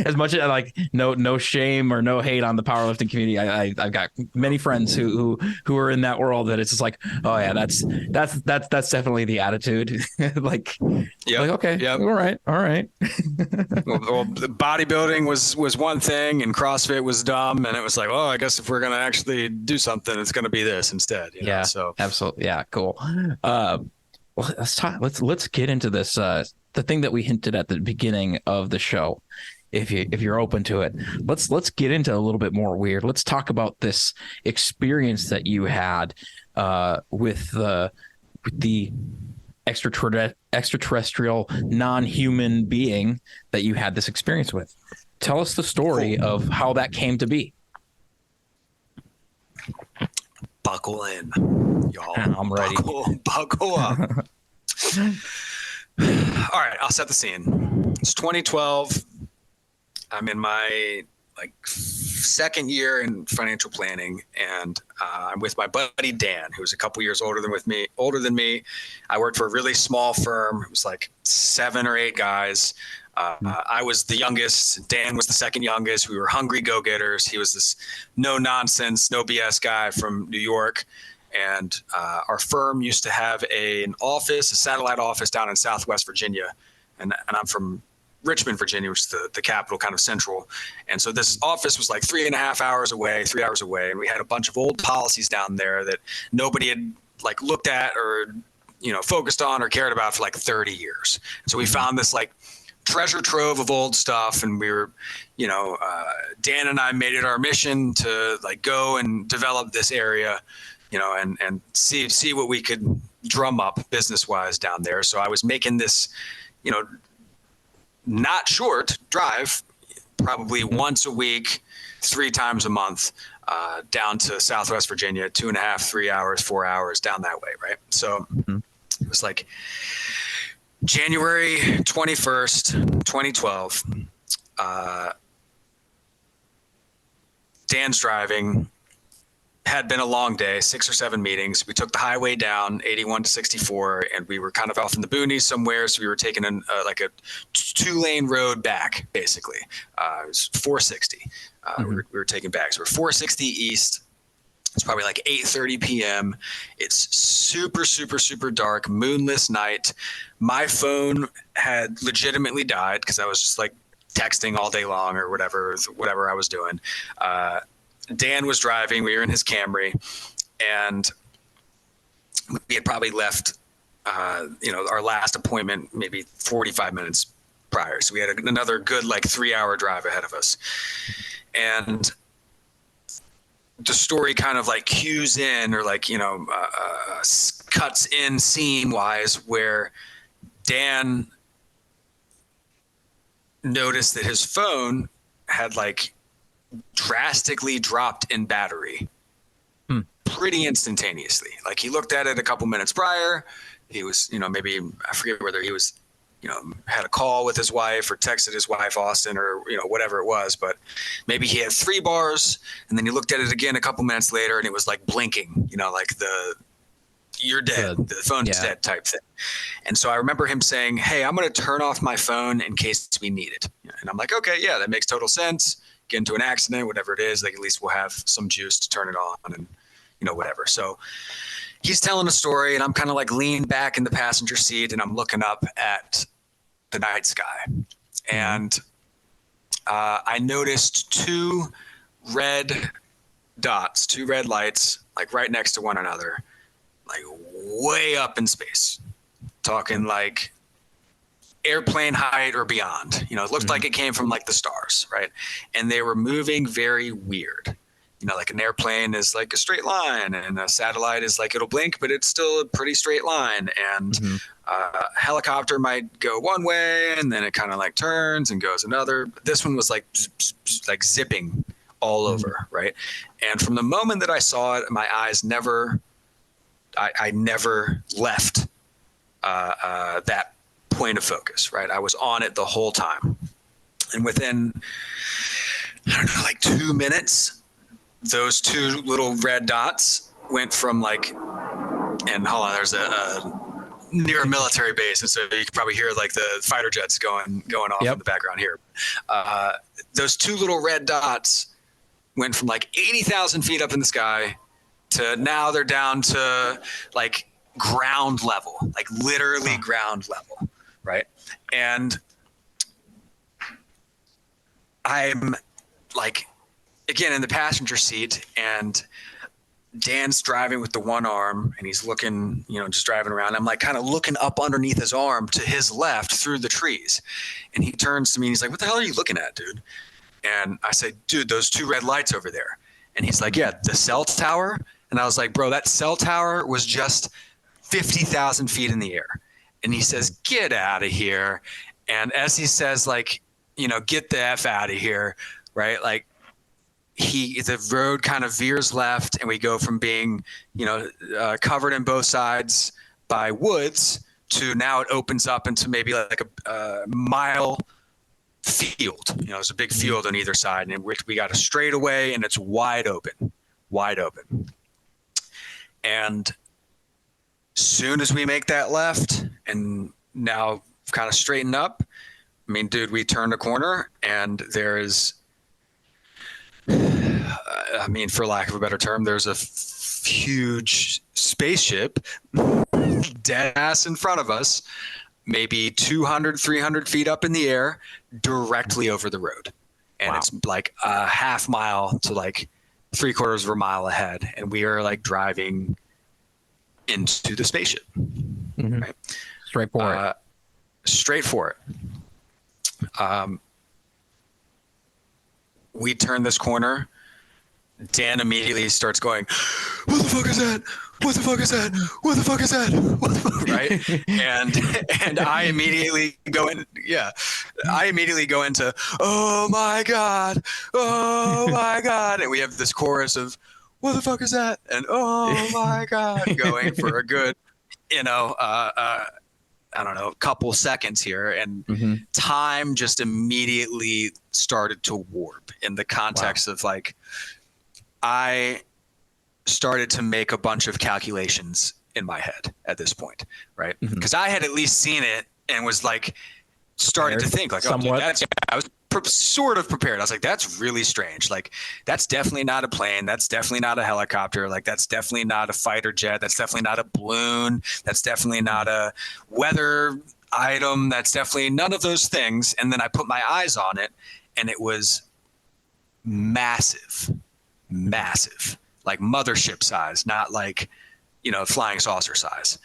As much as like no shame or no hate on the powerlifting community, I've got many friends who are in that world that it's just like, oh yeah, that's definitely the attitude. Like, like okay, yep. all right. well, the bodybuilding was one thing, and CrossFit was dumb, and it was like, oh, I guess if we're gonna actually do something, it's gonna be this instead. Yeah, so absolutely, yeah, cool. Well, let's get into this. The thing that we hinted at the beginning of the show, if you're open to it, let's get into a little bit more weird. Let's talk about this experience that you had with the extraterrestrial non-human being that you had this experience with. Tell us the story of how that came to be. Buckle in, y'all. I'm ready. Buckle up. All right, I'll set the scene. It's 2012. I'm in my second year in financial planning, and I'm with my buddy Dan, who's a couple years older than me. I worked for a really small firm. It was like 7 or 8 guys. I was the youngest. Dan was the second youngest. We were hungry go-getters. He was this no nonsense, no BS guy from New York. And our firm used to have a satellite office down in Southwest Virginia. And I'm from Richmond, Virginia, which is the capital, kind of central. And so this office was like 3.5 hours away, 3 hours away. And we had a bunch of old policies down there that nobody had looked at or, focused on or cared about for 30 years. And so we found this treasure trove of old stuff, and we were, Dan and I made it our mission to go and develop this area, and see what we could drum up business wise down there. So I was making this, not short drive, probably once a week, 3 times a month, down to Southwest Virginia, 2.5, 3 hours, 4 hours down that way. Right. So it was January 21st, 2012, Dan's driving, had been a long day, 6 or 7 meetings. We took the highway down 81 to 64, and we were kind of off in the boonies somewhere. So we were taking a 2-lane road back, basically. It was 460. We were taking back. So we're 460 east. It's probably 8:30 p.m. It's super, super, super dark, moonless night. My phone had legitimately died because I was just texting all day long or whatever I was doing. Dan was driving. We were in his Camry, and we had probably left, our last appointment maybe 45 minutes prior. So we had another good 3-hour drive ahead of us. And the story kind of cues in or cuts in scene wise, where Dan noticed that his phone had drastically dropped in battery pretty instantaneously. He looked at it a couple minutes prior. He was, maybe, I forget whether he was, had a call with his wife or texted his wife, Austin, or, whatever it was, but maybe he had 3 bars, and then he looked at it again a couple minutes later, and it was blinking, you're dead, the phone's dead type thing. And so I remember him saying, hey, I'm going to turn off my phone in case we need it. And I'm like, okay, yeah, that makes total sense. Get into an accident, whatever it is, at least we'll have some juice to turn it on and, whatever. So he's telling a story, and I'm kind of leaned back in the passenger seat, and I'm looking up at the night sky. and I noticed two red dots, two red lights, like right next to one another, like way up in space, talking like airplane height or beyond. You know, it looked like it came from like the stars, right? And they were moving very weird. You know, like an airplane is like a straight line, and a satellite is like it'll blink, but it's still a pretty straight line. And a helicopter might go one way, and then it kind of like turns and goes another. This one was like zipping all over, right? And from the moment that I saw it, my eyes never, I never left that point of focus, right? I was on it the whole time. And within, I don't know, like 2 minutes, those two little red dots went from like, and hold on, there's a near a military base, and so you can probably hear like the fighter jets going off in the background here. Those two little red dots went from like 80,000 feet up in the sky to now they're down to like ground level, like literally ground level, right? And I'm like, again, in the passenger seat, and Dan's driving with the one arm, and he's looking, you know, just driving around. I'm like kind of looking up underneath his arm to his left through the trees. And he turns to me and he's like, "What the hell are you looking at, dude?" And I said, "Dude, those two red lights over there." And he's like, "Yeah, the cell tower." And I was like, "Bro, that cell tower was just 50,000 feet in the air." And he says, "Get out of here." And as he says, like, you know, "Get the F out of here," right? Like, the road kind of veers left, and we go from being, you know, covered in both sides by woods to now it opens up into maybe like a mile field. You know, there's a big field on either side, and we got a straightaway, and it's wide open. And soon as we make that left and now kind of straighten up, I mean, dude, we turn a corner and there is, I mean, for lack of a better term, there's a huge spaceship dead ass in front of us, maybe 200, 300 feet up in the air, directly over the road. And it's like a half mile to like 3/4 of a mile ahead. And we are like driving into the spaceship. Right? Straight for it. Straight for it. We turn this corner. Dan immediately starts going, "What the fuck is that? What the fuck is that? What the fuck is that?" Right? And I immediately go in. Yeah. I immediately go into, "Oh my God. Oh my God." And we have this chorus of, "What the fuck is that?" And "Oh my God," going for a good, you know, I don't know, couple seconds here. And time just immediately started to warp in the context of like, I started to make a bunch of calculations in my head at this point, right? Because I had at least seen it and was like, started to think like, "Oh, dude, I was sort of prepared." I was like, "That's really strange. Like, that's definitely not a plane. That's definitely not a helicopter. Like, that's definitely not a fighter jet. That's definitely not a balloon. That's definitely not a weather item. That's definitely none of those things." And then I put my eyes on it, and it was massive, like mothership size, not like, you know, flying saucer size.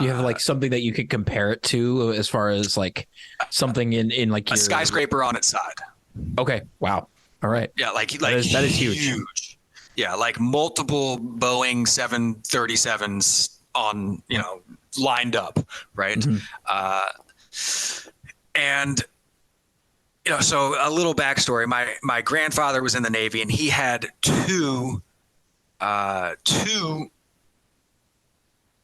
You have like something that you could compare it to as far as like something in like a skyscraper on its side. Okay. Wow. All right. Yeah. Like that is huge. Yeah. Like multiple Boeing 737s on, you know, lined up. Right. And, you know, so a little backstory, my grandfather was in the Navy, and he had two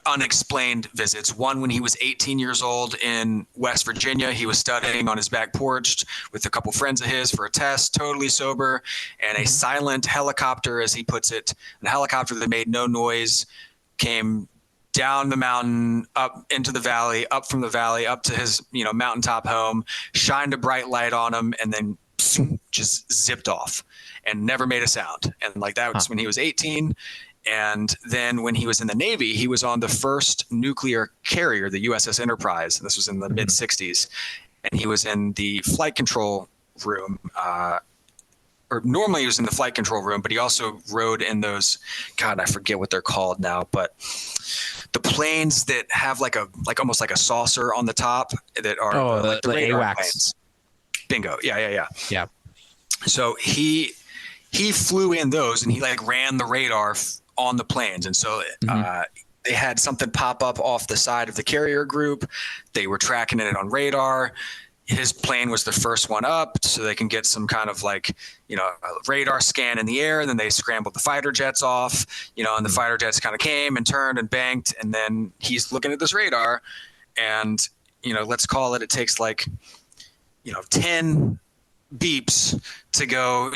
unexplained visits. One when he was 18 years old in West Virginia. He was studying on his back porch with a couple friends of his for a test, totally sober, and a silent helicopter, as he puts it, a helicopter that made no noise, came down the mountain, up into the valley, up from the valley, up to his, you know, mountaintop home, shined a bright light on him, and then just zipped off and never made a sound. And like that was when he was 18. And then when he was in the Navy, he was on the first nuclear carrier, the USS Enterprise. This was in the mid 60s. and he was in the flight control room. Or normally he was in the flight control room, but he also rode in those, God, I forget what they're called now, but the planes that have like almost like a saucer on the top that are like the radar AWACS planes. Bingo. Yeah. Yeah. So he flew in those, and he like ran the radar on the planes. And so they had something pop up off the side of the carrier group. They were tracking it on radar. His plane was the first one up, so they can get some kind of like, a radar scan in the air. And then they scrambled the fighter jets off, and the fighter jets kind of came and turned and banked. And then he's looking at this radar, and, let's call it takes like, 10 beeps to go,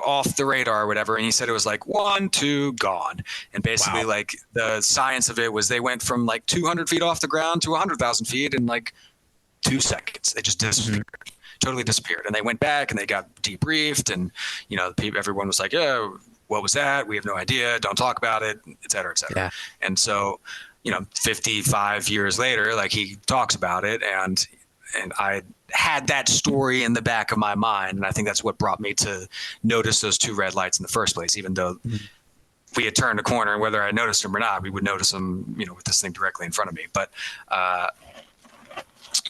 off the radar or whatever. And he said it was like 1, 2, gone. And basically like the science of it was they went from like 200 feet off the ground to 100,000 feet in like 2 seconds. They just disappeared, totally disappeared. And they went back and they got debriefed, and, everyone was like, yeah, what was that? We have no idea. Don't talk about it, et cetera, et cetera. Yeah. And so, 55 years later, like he talks about it, and I had that story in the back of my mind. And I think that's what brought me to notice those 2 red lights in the first place, even though we had turned a corner, and whether I noticed them or not, we would notice them, with this thing directly in front of me. But,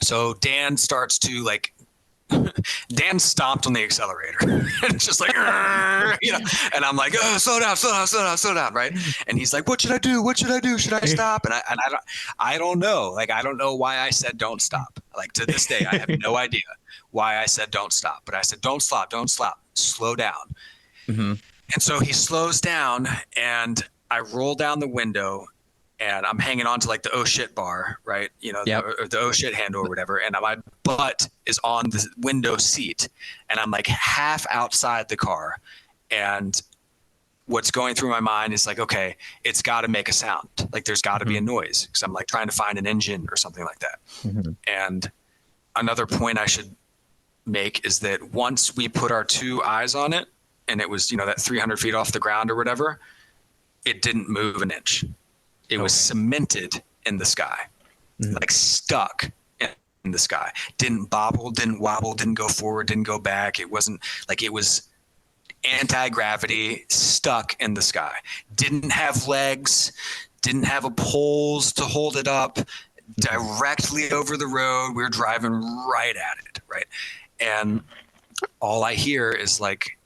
so Dan starts to like, Dan stomped on the accelerator and it's just like, and I'm like, oh, slow down. Right. And he's like, what should I do? Should I stop? And I don't know. Like, I don't know why I said, don't stop. Like, to this day, I have no idea why I said, don't stop, but I said, don't stop, slow down. And so he slows down, and I roll down the window, and I'm hanging on to like the oh shit bar, right? Or the oh shit handle or whatever. And my butt is on the window seat, and I'm like half outside the car. And what's going through my mind is like, okay, it's got to make a sound. Like there's got to be a noise, because I'm like trying to find an engine or something like that. And another point I should make is that once we put our 2 eyes on it, and it was, that 300 feet off the ground or whatever, it didn't move an inch. It was cemented in the sky, like stuck in the sky. Didn't bobble, didn't wobble, didn't go forward, didn't go back. It wasn't like, it was anti-gravity, stuck in the sky. Didn't have legs, didn't have a poles to hold it up, directly over the road. We were driving right at it, right? And all I hear is like,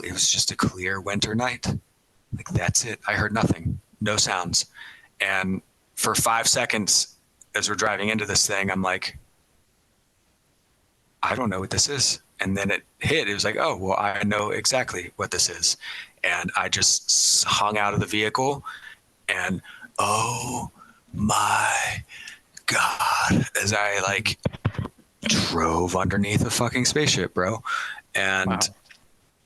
it was just a clear winter night. Like, that's it. I heard nothing. No sounds. And for 5 seconds, as we're driving into this thing, I'm like, I don't know what this is. And then it hit. It was like, oh, well, I know exactly what this is. And I just hung out of the vehicle, and oh my God, as I like drove underneath a fucking spaceship, bro. And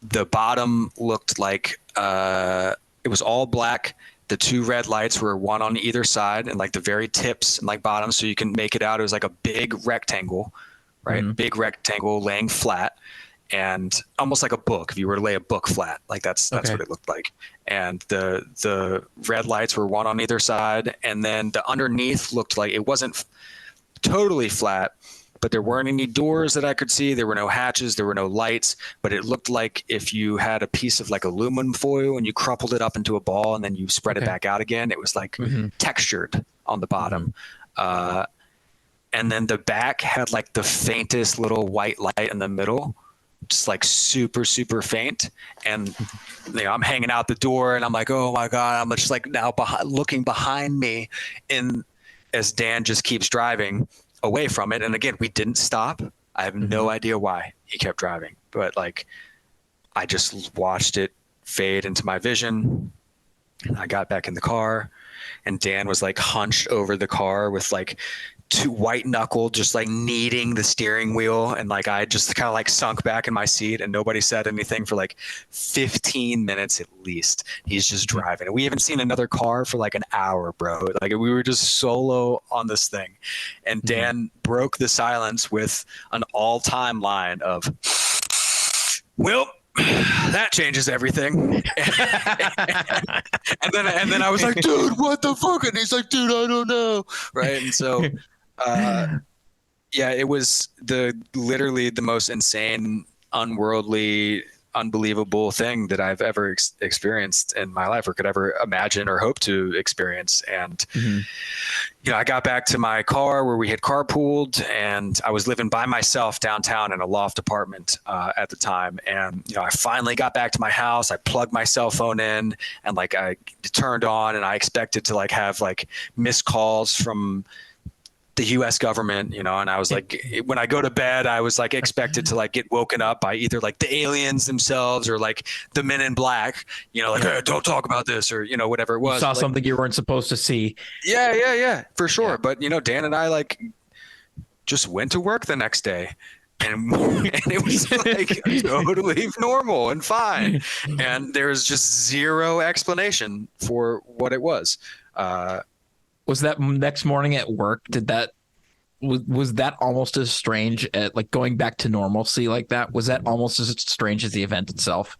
the bottom looked like it was all black. The 2 red lights were one on either side, and like the very tips and like bottom, so you can make it out. It was like a big rectangle, right? Big rectangle laying flat, and almost like a book. If you were to lay a book flat, like that's what it looked like. And the red lights were one on either side, and then the underneath looked like it wasn't totally flat, but there weren't any doors that I could see. There were no hatches. There were no lights. But it looked like if you had a piece of like aluminum foil and you crumpled it up into a ball and then you spread it back out again, it was like textured on the bottom. And then the back had like the faintest little white light in the middle, just like super, super faint. And I'm hanging out the door, and I'm like, oh my God, I'm just like now looking behind me, as Dan just keeps driving away from it. And again, we didn't stop. I have no idea why he kept driving, but like, I just watched it fade into my vision. And I got back in the car, and Dan was like hunched over the car with like 2 white knuckle, just like kneading the steering wheel. And like, I just kind of like sunk back in my seat, and nobody said anything for like 15 minutes at least. He's just driving. And we haven't seen another car for like an hour, bro. Like, we were just solo on this thing. And Dan broke the silence with an all-time line of, well, that changes everything. and then I was like, dude, what the fuck? And he's like, dude, I don't know. Right. And so, Yeah, it was literally the most insane, unworldly, unbelievable thing that I've ever experienced in my life, or could ever imagine or hope to experience. And Mm-hmm. I got back to my car where we had carpooled, and I was living by myself downtown in a loft apartment at the time. And I finally got back to my house. I plugged my cell phone in, and like I turned on, and I expected to like have like missed calls from the US government, and I was like, when I go to bed, I was like expected to like get woken up by either like the aliens themselves or like the men in black, like, hey, don't talk about this, or, whatever it was. You saw like, something you weren't supposed to see. Yeah, for sure. Yeah. But, Dan and I like just went to work the next day, and it was like totally normal and fine. And there's just zero explanation for what it was. Was that next morning at work? Was that almost as strange at like going back to normalcy like that? Was that almost as strange as the event itself?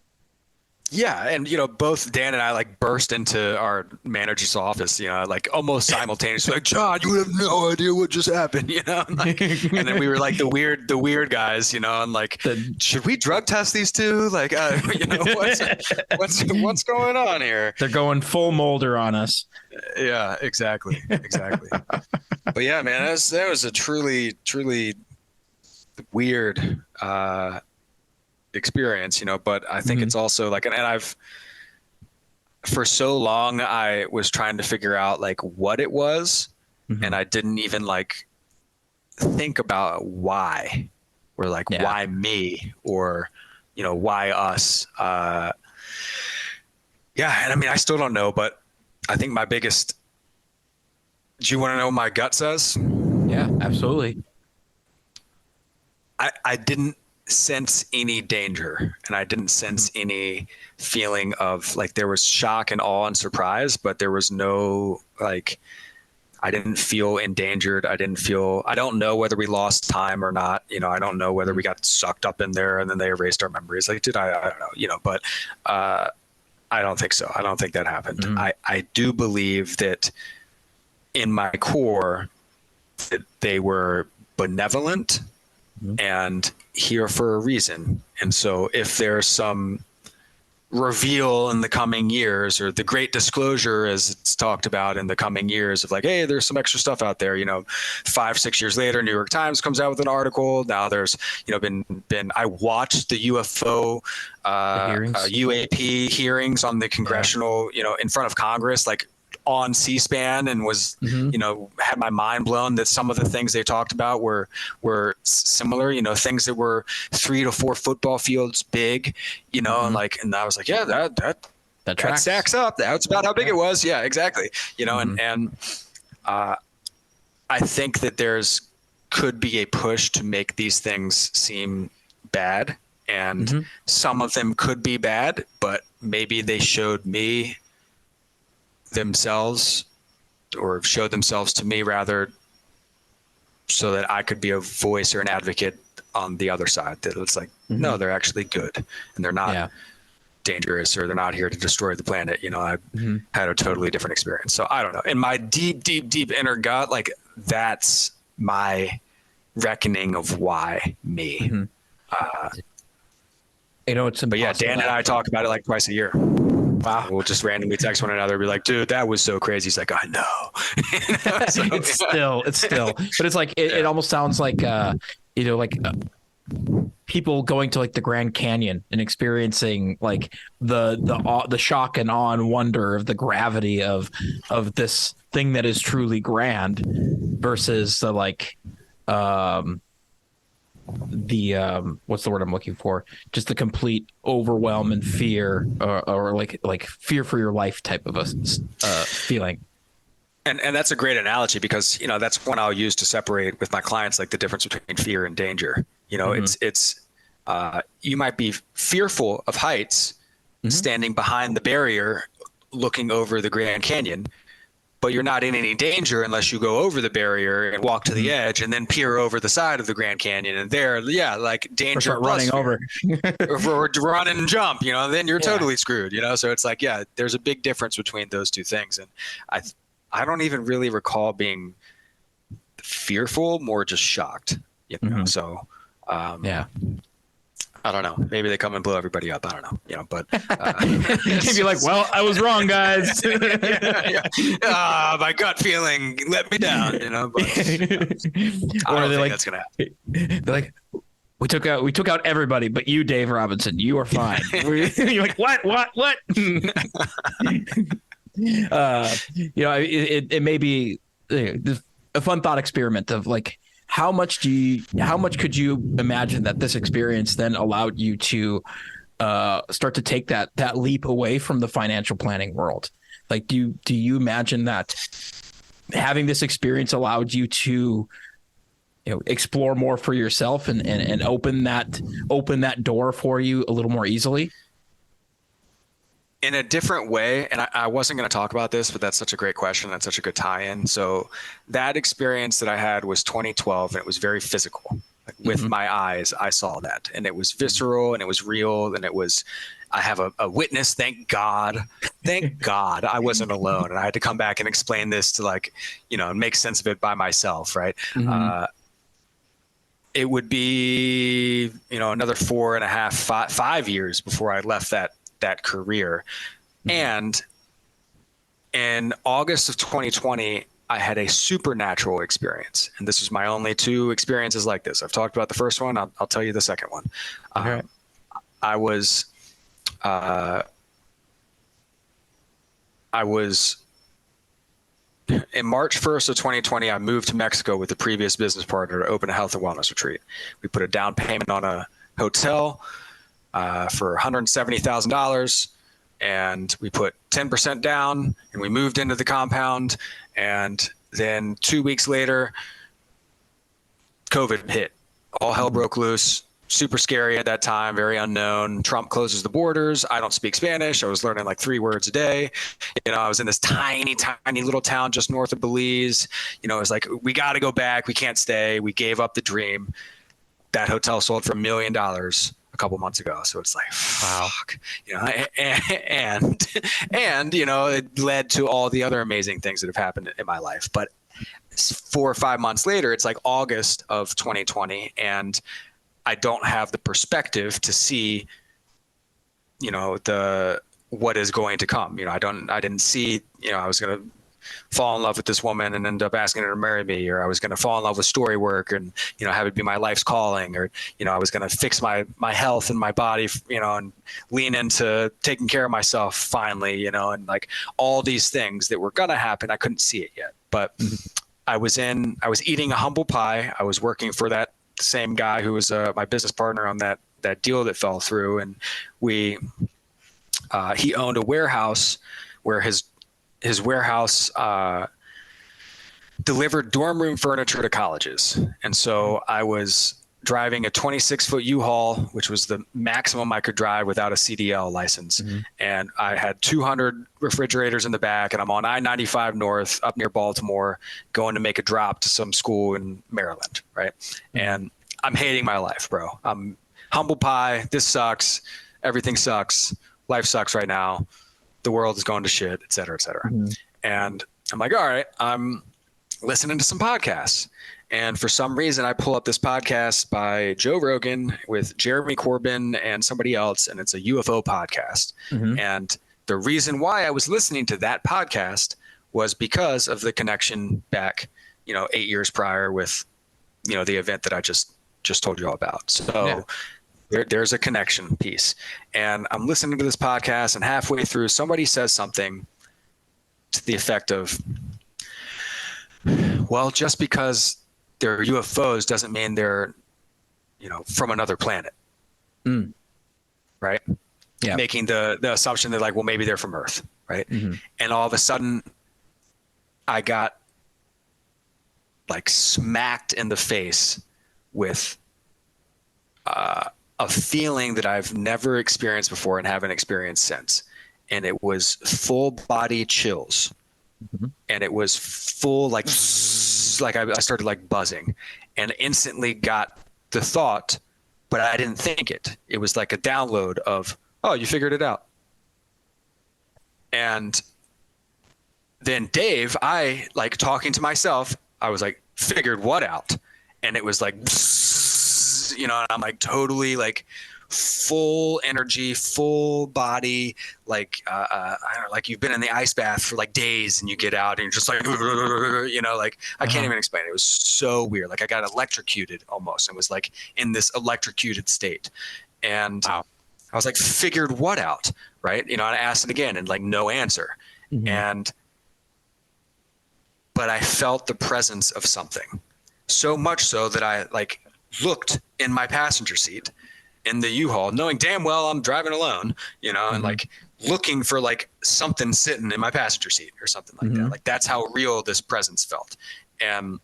Yeah, and both Dan and I like burst into our manager's office, like almost simultaneously, like, John, you have no idea what just happened, and, like, and then we were like the weird guys, and like, should we drug test these two? Like, what's going on here? They're going full Mulder on us. Yeah, exactly. But yeah, man, that was a truly weird experience, but I think it's also like, and I've, for so long, I was trying to figure out like what it was, and I didn't even like think about why, or like why me, or why us. And I mean, I still don't know, but I think my biggest, do you want to know what my gut says? Yeah, absolutely. I didn't sense any danger, and I didn't sense any feeling of like, there was shock and awe and surprise, but there was no like, I didn't feel endangered. I don't know whether we lost time or not. I don't know whether we got sucked up in there and then they erased our memories. Like, I don't know, but I don't think so. I don't think that happened. I do believe that in my core that they were benevolent and here for a reason. And so if there's some reveal in the coming years, or the great disclosure as it's talked about in the coming years of like, hey, there's some extra stuff out there, 5-6 years later, New York Times comes out with an article. Now there's, been I watched the UFO, UAP hearings on the congressional, in front of Congress, like on C-SPAN, and was, had my mind blown that some of the things they talked about were similar, things that were 3 to 4 football fields big, and like, and I was like, yeah, that stacks up. That's about how big it was. Yeah, exactly. And I think that could be a push to make these things seem bad, and some of them could be bad, but maybe they showed me themselves, or showed themselves to me rather, so that I could be a voice or an advocate on the other side, that it's like, no, they're actually good, and they're not dangerous, or they're not here to destroy the planet. I had a totally different experience. So I don't know, in my deep inner gut, like, that's my reckoning of why me. It's but yeah, Dan and I talk about it like twice a year. Wow. We'll just randomly text one another, be like, dude, that was so crazy. He's like, I know. So, it's still, but it's like, it almost sounds like, people going to like the Grand Canyon and experiencing like the shock and awe and wonder of the gravity of this thing that is truly grand, versus the like, what's the word I'm looking for? Just the complete overwhelm and fear, or like fear for your life type of a feeling. And that's a great analogy, because that's one I'll use to separate with my clients, like the difference between fear and danger. It's you might be fearful of heights, standing behind the barrier looking over the Grand Canyon, but you're not in any danger unless you go over the barrier and walk to the edge and then peer over the side of the Grand Canyon. And there, like danger, or running over, or run and jump, then you're totally screwed, So it's like, there's a big difference between those two things. And I don't even really recall being fearful, more just shocked, you know? So, yeah. I don't know. Maybe they come and blow everybody up. I don't know, you know, but You'd be like, well, I was wrong, guys. my gut feeling let me down, you know, but I don't think that's going to happen. They're like, we took out everybody, but you, Dave Robinson, you are fine. You're like, what? You know, it may be a fun thought experiment of like, how much could you imagine that this experience then allowed you to start to take that leap away from the financial planning world? Like, do you imagine that having this experience allowed you to, you know, explore more for yourself and open that door for you a little more easily? In a different way, and I wasn't going to talk about this, but that's such a great question. That's such a good tie-in. So that experience that I had was 2012, and it was very physical. Like with my eyes, I saw that, and it was visceral, and it was real, and it was. I have a witness. Thank God I wasn't alone, and I had to come back and explain this to, like, you know, and make sense of it by myself, right? It would be, you know, another 4.5, 5 years before I left that career. And in August of 2020, I had a supernatural experience. And this was my only 2 experiences like this. I've talked about the first one. I'll tell you the second one. Okay. I was in March 1st of 2020, I moved to Mexico with a previous business partner to open a health and wellness retreat. We put a down payment on a hotel for $170,000, and we put 10% down, and we moved into the compound. And then 2 weeks later, COVID hit. All hell broke loose. Super scary at that time, very unknown. Trump closes the borders. I don't speak Spanish. I was learning like 3 words a day. You know, I was in this tiny little town just north of Belize. You know, it was like, we got to go back. We can't stay. We gave up the dream. That hotel sold for $1 million a couple months ago. So it's like, fuck, you know, and, you know, it led to all the other amazing things that have happened in my life. But 4 or 5 months later, it's like August of 2020. And I don't have the perspective to see, you know, what is going to come. You know, I didn't see, you know, I was going to fall in love with this woman and end up asking her to marry me, or I was going to fall in love with story work and, you know, have it be my life's calling, or, you know, I was going to fix my health and my body, you know, and lean into taking care of myself finally, you know, and like all these things that were going to happen. I couldn't see it yet, but I was eating a humble pie. I was working for that same guy who was my business partner on that deal that fell through. And he owned a warehouse where his warehouse delivered dorm room furniture to colleges. And so I was driving a 26-foot U-Haul, which was the maximum I could drive without a CDL license. And I had 200 refrigerators in the back, and I'm on I-95 North up near Baltimore, going to make a drop to some school in Maryland, right? And I'm hating my life, bro. I'm humble pie. This sucks. Everything sucks. Life sucks right now. The world is going to shit, et cetera, et cetera. And I'm like, all right, I'm listening to some podcasts. And for some reason, I pull up this podcast by Joe Rogan with Jeremy Corbyn and somebody else, and it's a UFO podcast. And the reason why I was listening to that podcast was because of the connection back, you know, 8 years prior with, you know, the event that I just told you all about. So there's a connection piece. And I'm listening to this podcast, and halfway through, somebody says something to the effect of, well, just because they're UFOs doesn't mean they're, you know, from another planet. Right? Yeah. Making the assumption that, like, well, maybe they're from Earth. Right. And all of a sudden I got like smacked in the face with a feeling that I've never experienced before and haven't experienced since. And it was full body chills. And it was full, like I started like buzzing, and instantly got the thought, but I didn't think it. It was like a download of, oh, you figured it out. And then Dave, I like talking to myself, I was like, figured what out? And it was like, you know, and I'm like totally like full energy, full body, like I don't know, like you've been in the ice bath for like days and you get out and you're just like, you know, like I can't even explain it. It was so weird. Like I got electrocuted almost, and was like in this electrocuted state. And wow. I was like, figured what out? Right. You know, and I asked it again and like no answer. But I felt the presence of something, so much so that I like looked in my passenger seat in the U-Haul, knowing damn well I'm driving alone, you know, and like looking for like something sitting in my passenger seat or something like that. Like that's how real this presence felt. And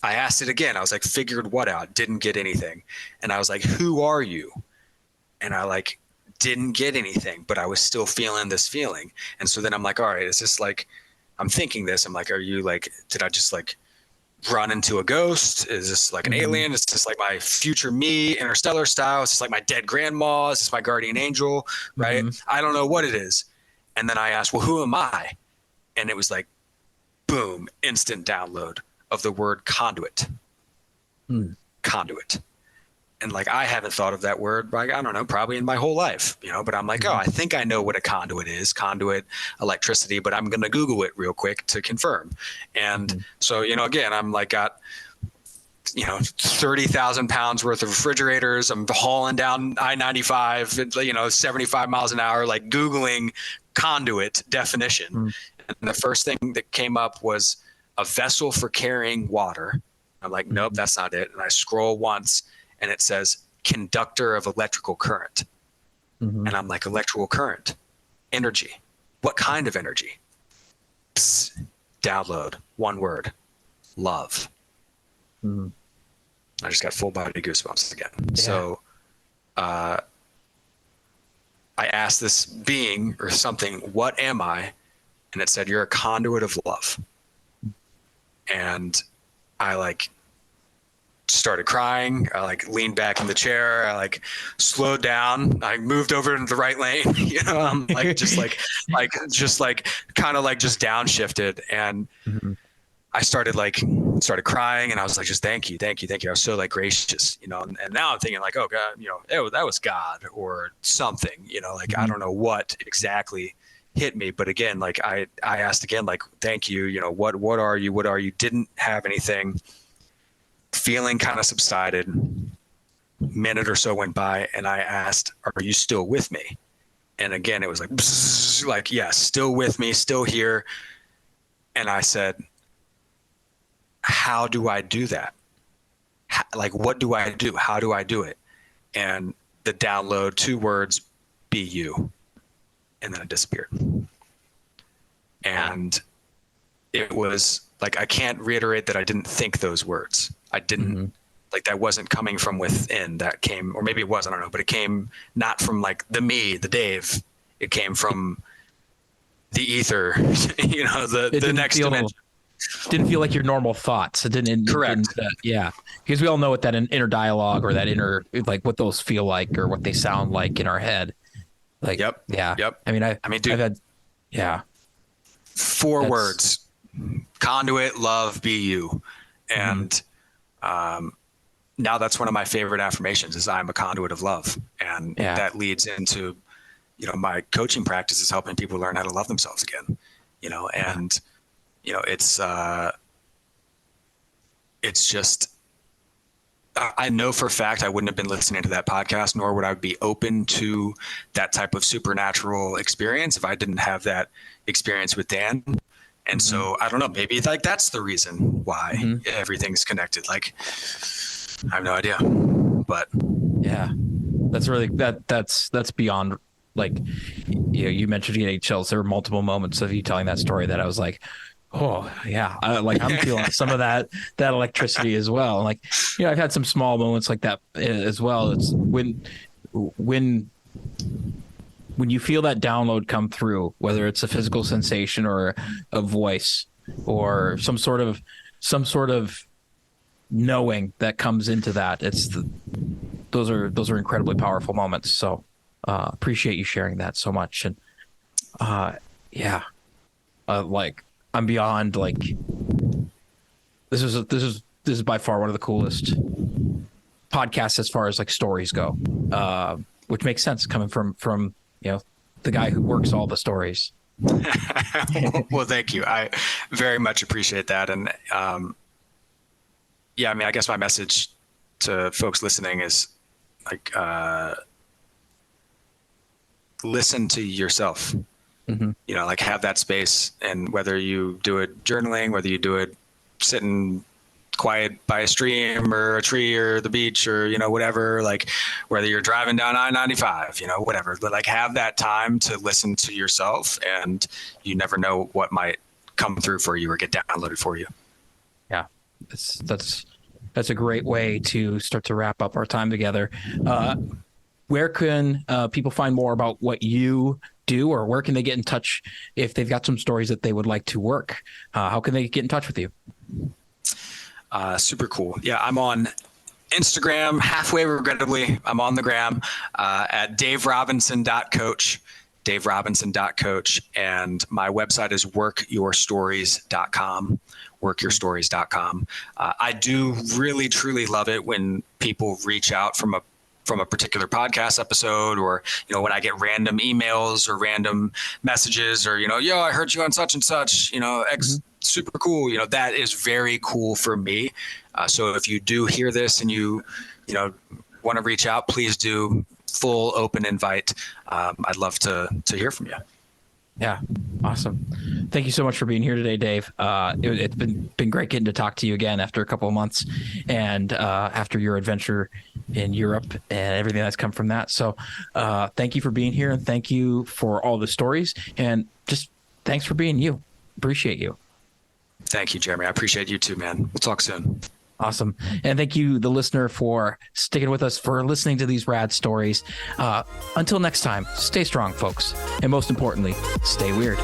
I asked it again. I was like, figured what out? Didn't get anything. And I was like, who are you? And I like didn't get anything, but I was still feeling this feeling. And so then I'm like, all right, it's just like, I'm thinking this. I'm like, are you like, did I just like run into a ghost? Is this like an alien? Is this like my future me, interstellar style? Is this like my dead grandma? Is this my guardian angel? Right? I don't know what it is. And then I asked, well, who am I? And it was like, boom, instant download of the word conduit. Conduit. And like, I haven't thought of that word, like, I don't know, probably in my whole life, you know, but I'm like, oh, I think I know what a conduit is, conduit electricity, but I'm going to Google it real quick to confirm. And so, you know, again, I'm like, got, you know, 30,000 pounds worth of refrigerators. I'm hauling down I-95, you know, 75 miles an hour, like Googling conduit definition. And the first thing that came up was a vessel for carrying water. I'm like, nope, that's not it. And I scroll once, and it says conductor of electrical current. And I'm like, electrical current, energy. What kind of energy? Psst, download, one word, love. I just got full body goosebumps again. Yeah. So I asked this being or something, what am I? And it said, you're a conduit of love. And I like started crying. I like leaned back in the chair. I like slowed down. I moved over into the right lane. You know, I'm like just like kind of like just downshifted. And I started crying, and I was like, just thank you. I was so like gracious, you know. And now I'm thinking like, oh God, you know, that was God or something. You know, like I don't know what exactly hit me, but again, like I asked again, like, thank you. You know, what are you? What are you? Didn't have anything. Feeling kind of subsided. Minute or so went by, and I asked, are you still with me? And again, it was like, bzz, like, yeah, still with me, still here. And I said, how do I do that? Like, what do I do? How do I do it? And the download, 2 words, be you. And then it disappeared. And it was like, I can't reiterate that I didn't think those words. I didn't like, that wasn't coming from within. That came, or maybe it was, I don't know, but it came not from like the Dave. It came from the ether, you know, the next dimension. Didn't feel like your normal thoughts. It didn't. Correct. Yeah. Because we all know what that inner dialogue or that inner, like what those feel like or what they sound like in our head. Like, yep. Yeah. Yep. I mean, dude, I've had, 4 words, conduit, love, be you. And, now that's one of my favorite affirmations is I'm a conduit of love. And that leads into, you know, my coaching practice is helping people learn how to love themselves again, you know, and, you know, it's just, I know for a fact I wouldn't have been listening to that podcast, nor would I be open to that type of supernatural experience if I didn't have that experience with Dan. And so I don't know, maybe like that's the reason why everything's connected. Like, I have no idea, but yeah, that's really, that's beyond, like, you know, you mentioned getting chills. There were multiple moments of you telling that story that I was like, oh yeah, I'm feeling some of that electricity as well. Like, you know, I've had some small moments like that as well. It's when you feel that download come through, whether it's a physical sensation or a voice or some sort of knowing that comes into that. Those are incredibly powerful moments. So appreciate you sharing that so much. And like, I'm beyond, like, this is by far one of the coolest podcasts as far as like stories go, which makes sense coming from the guy who works all the stories. Well, thank you. I very much appreciate that. And yeah, I mean, I guess my message to folks listening is like, listen to yourself. Mm-hmm. Like have that space, and whether you do it journaling, whether you do it sitting quiet by a stream or a tree or the beach or, whatever, like whether you're driving down I-95, whatever, but like have that time to listen to yourself, and you never know what might come through for you or get downloaded for you. Yeah. That's a great way to start to wrap up our time together. Where can people find more about what you do, or where can they get in touch if they've got some stories that they would like to work? How can they get in touch with you? Super cool. Yeah, I'm on Instagram, halfway regrettably. I'm on the gram at daverobinson.coach, daverobinson.coach. And my website is workyourstories.com, workyourstories.com. I do really, truly love it when people reach out from a particular podcast episode, or, when I get random emails or random messages, or, yo, I heard you on such and such, super cool. That is very cool for me. So if you do hear this and you want to reach out, please do. Full open invite. I'd love to hear from you. Yeah. Awesome. Thank you so much for being here today, Dave. It's been great getting to talk to you again after a couple of months, and after your adventure in Europe and everything that's come from that. So thank you for being here, and thank you for all the stories, and just thanks for being you. Appreciate you. Thank you, Jeremy. I appreciate you too, man. We'll talk soon. Awesome. And thank you, the listener, for sticking with us, for listening to these rad stories. Until next time, stay strong, folks. And most importantly, stay weird.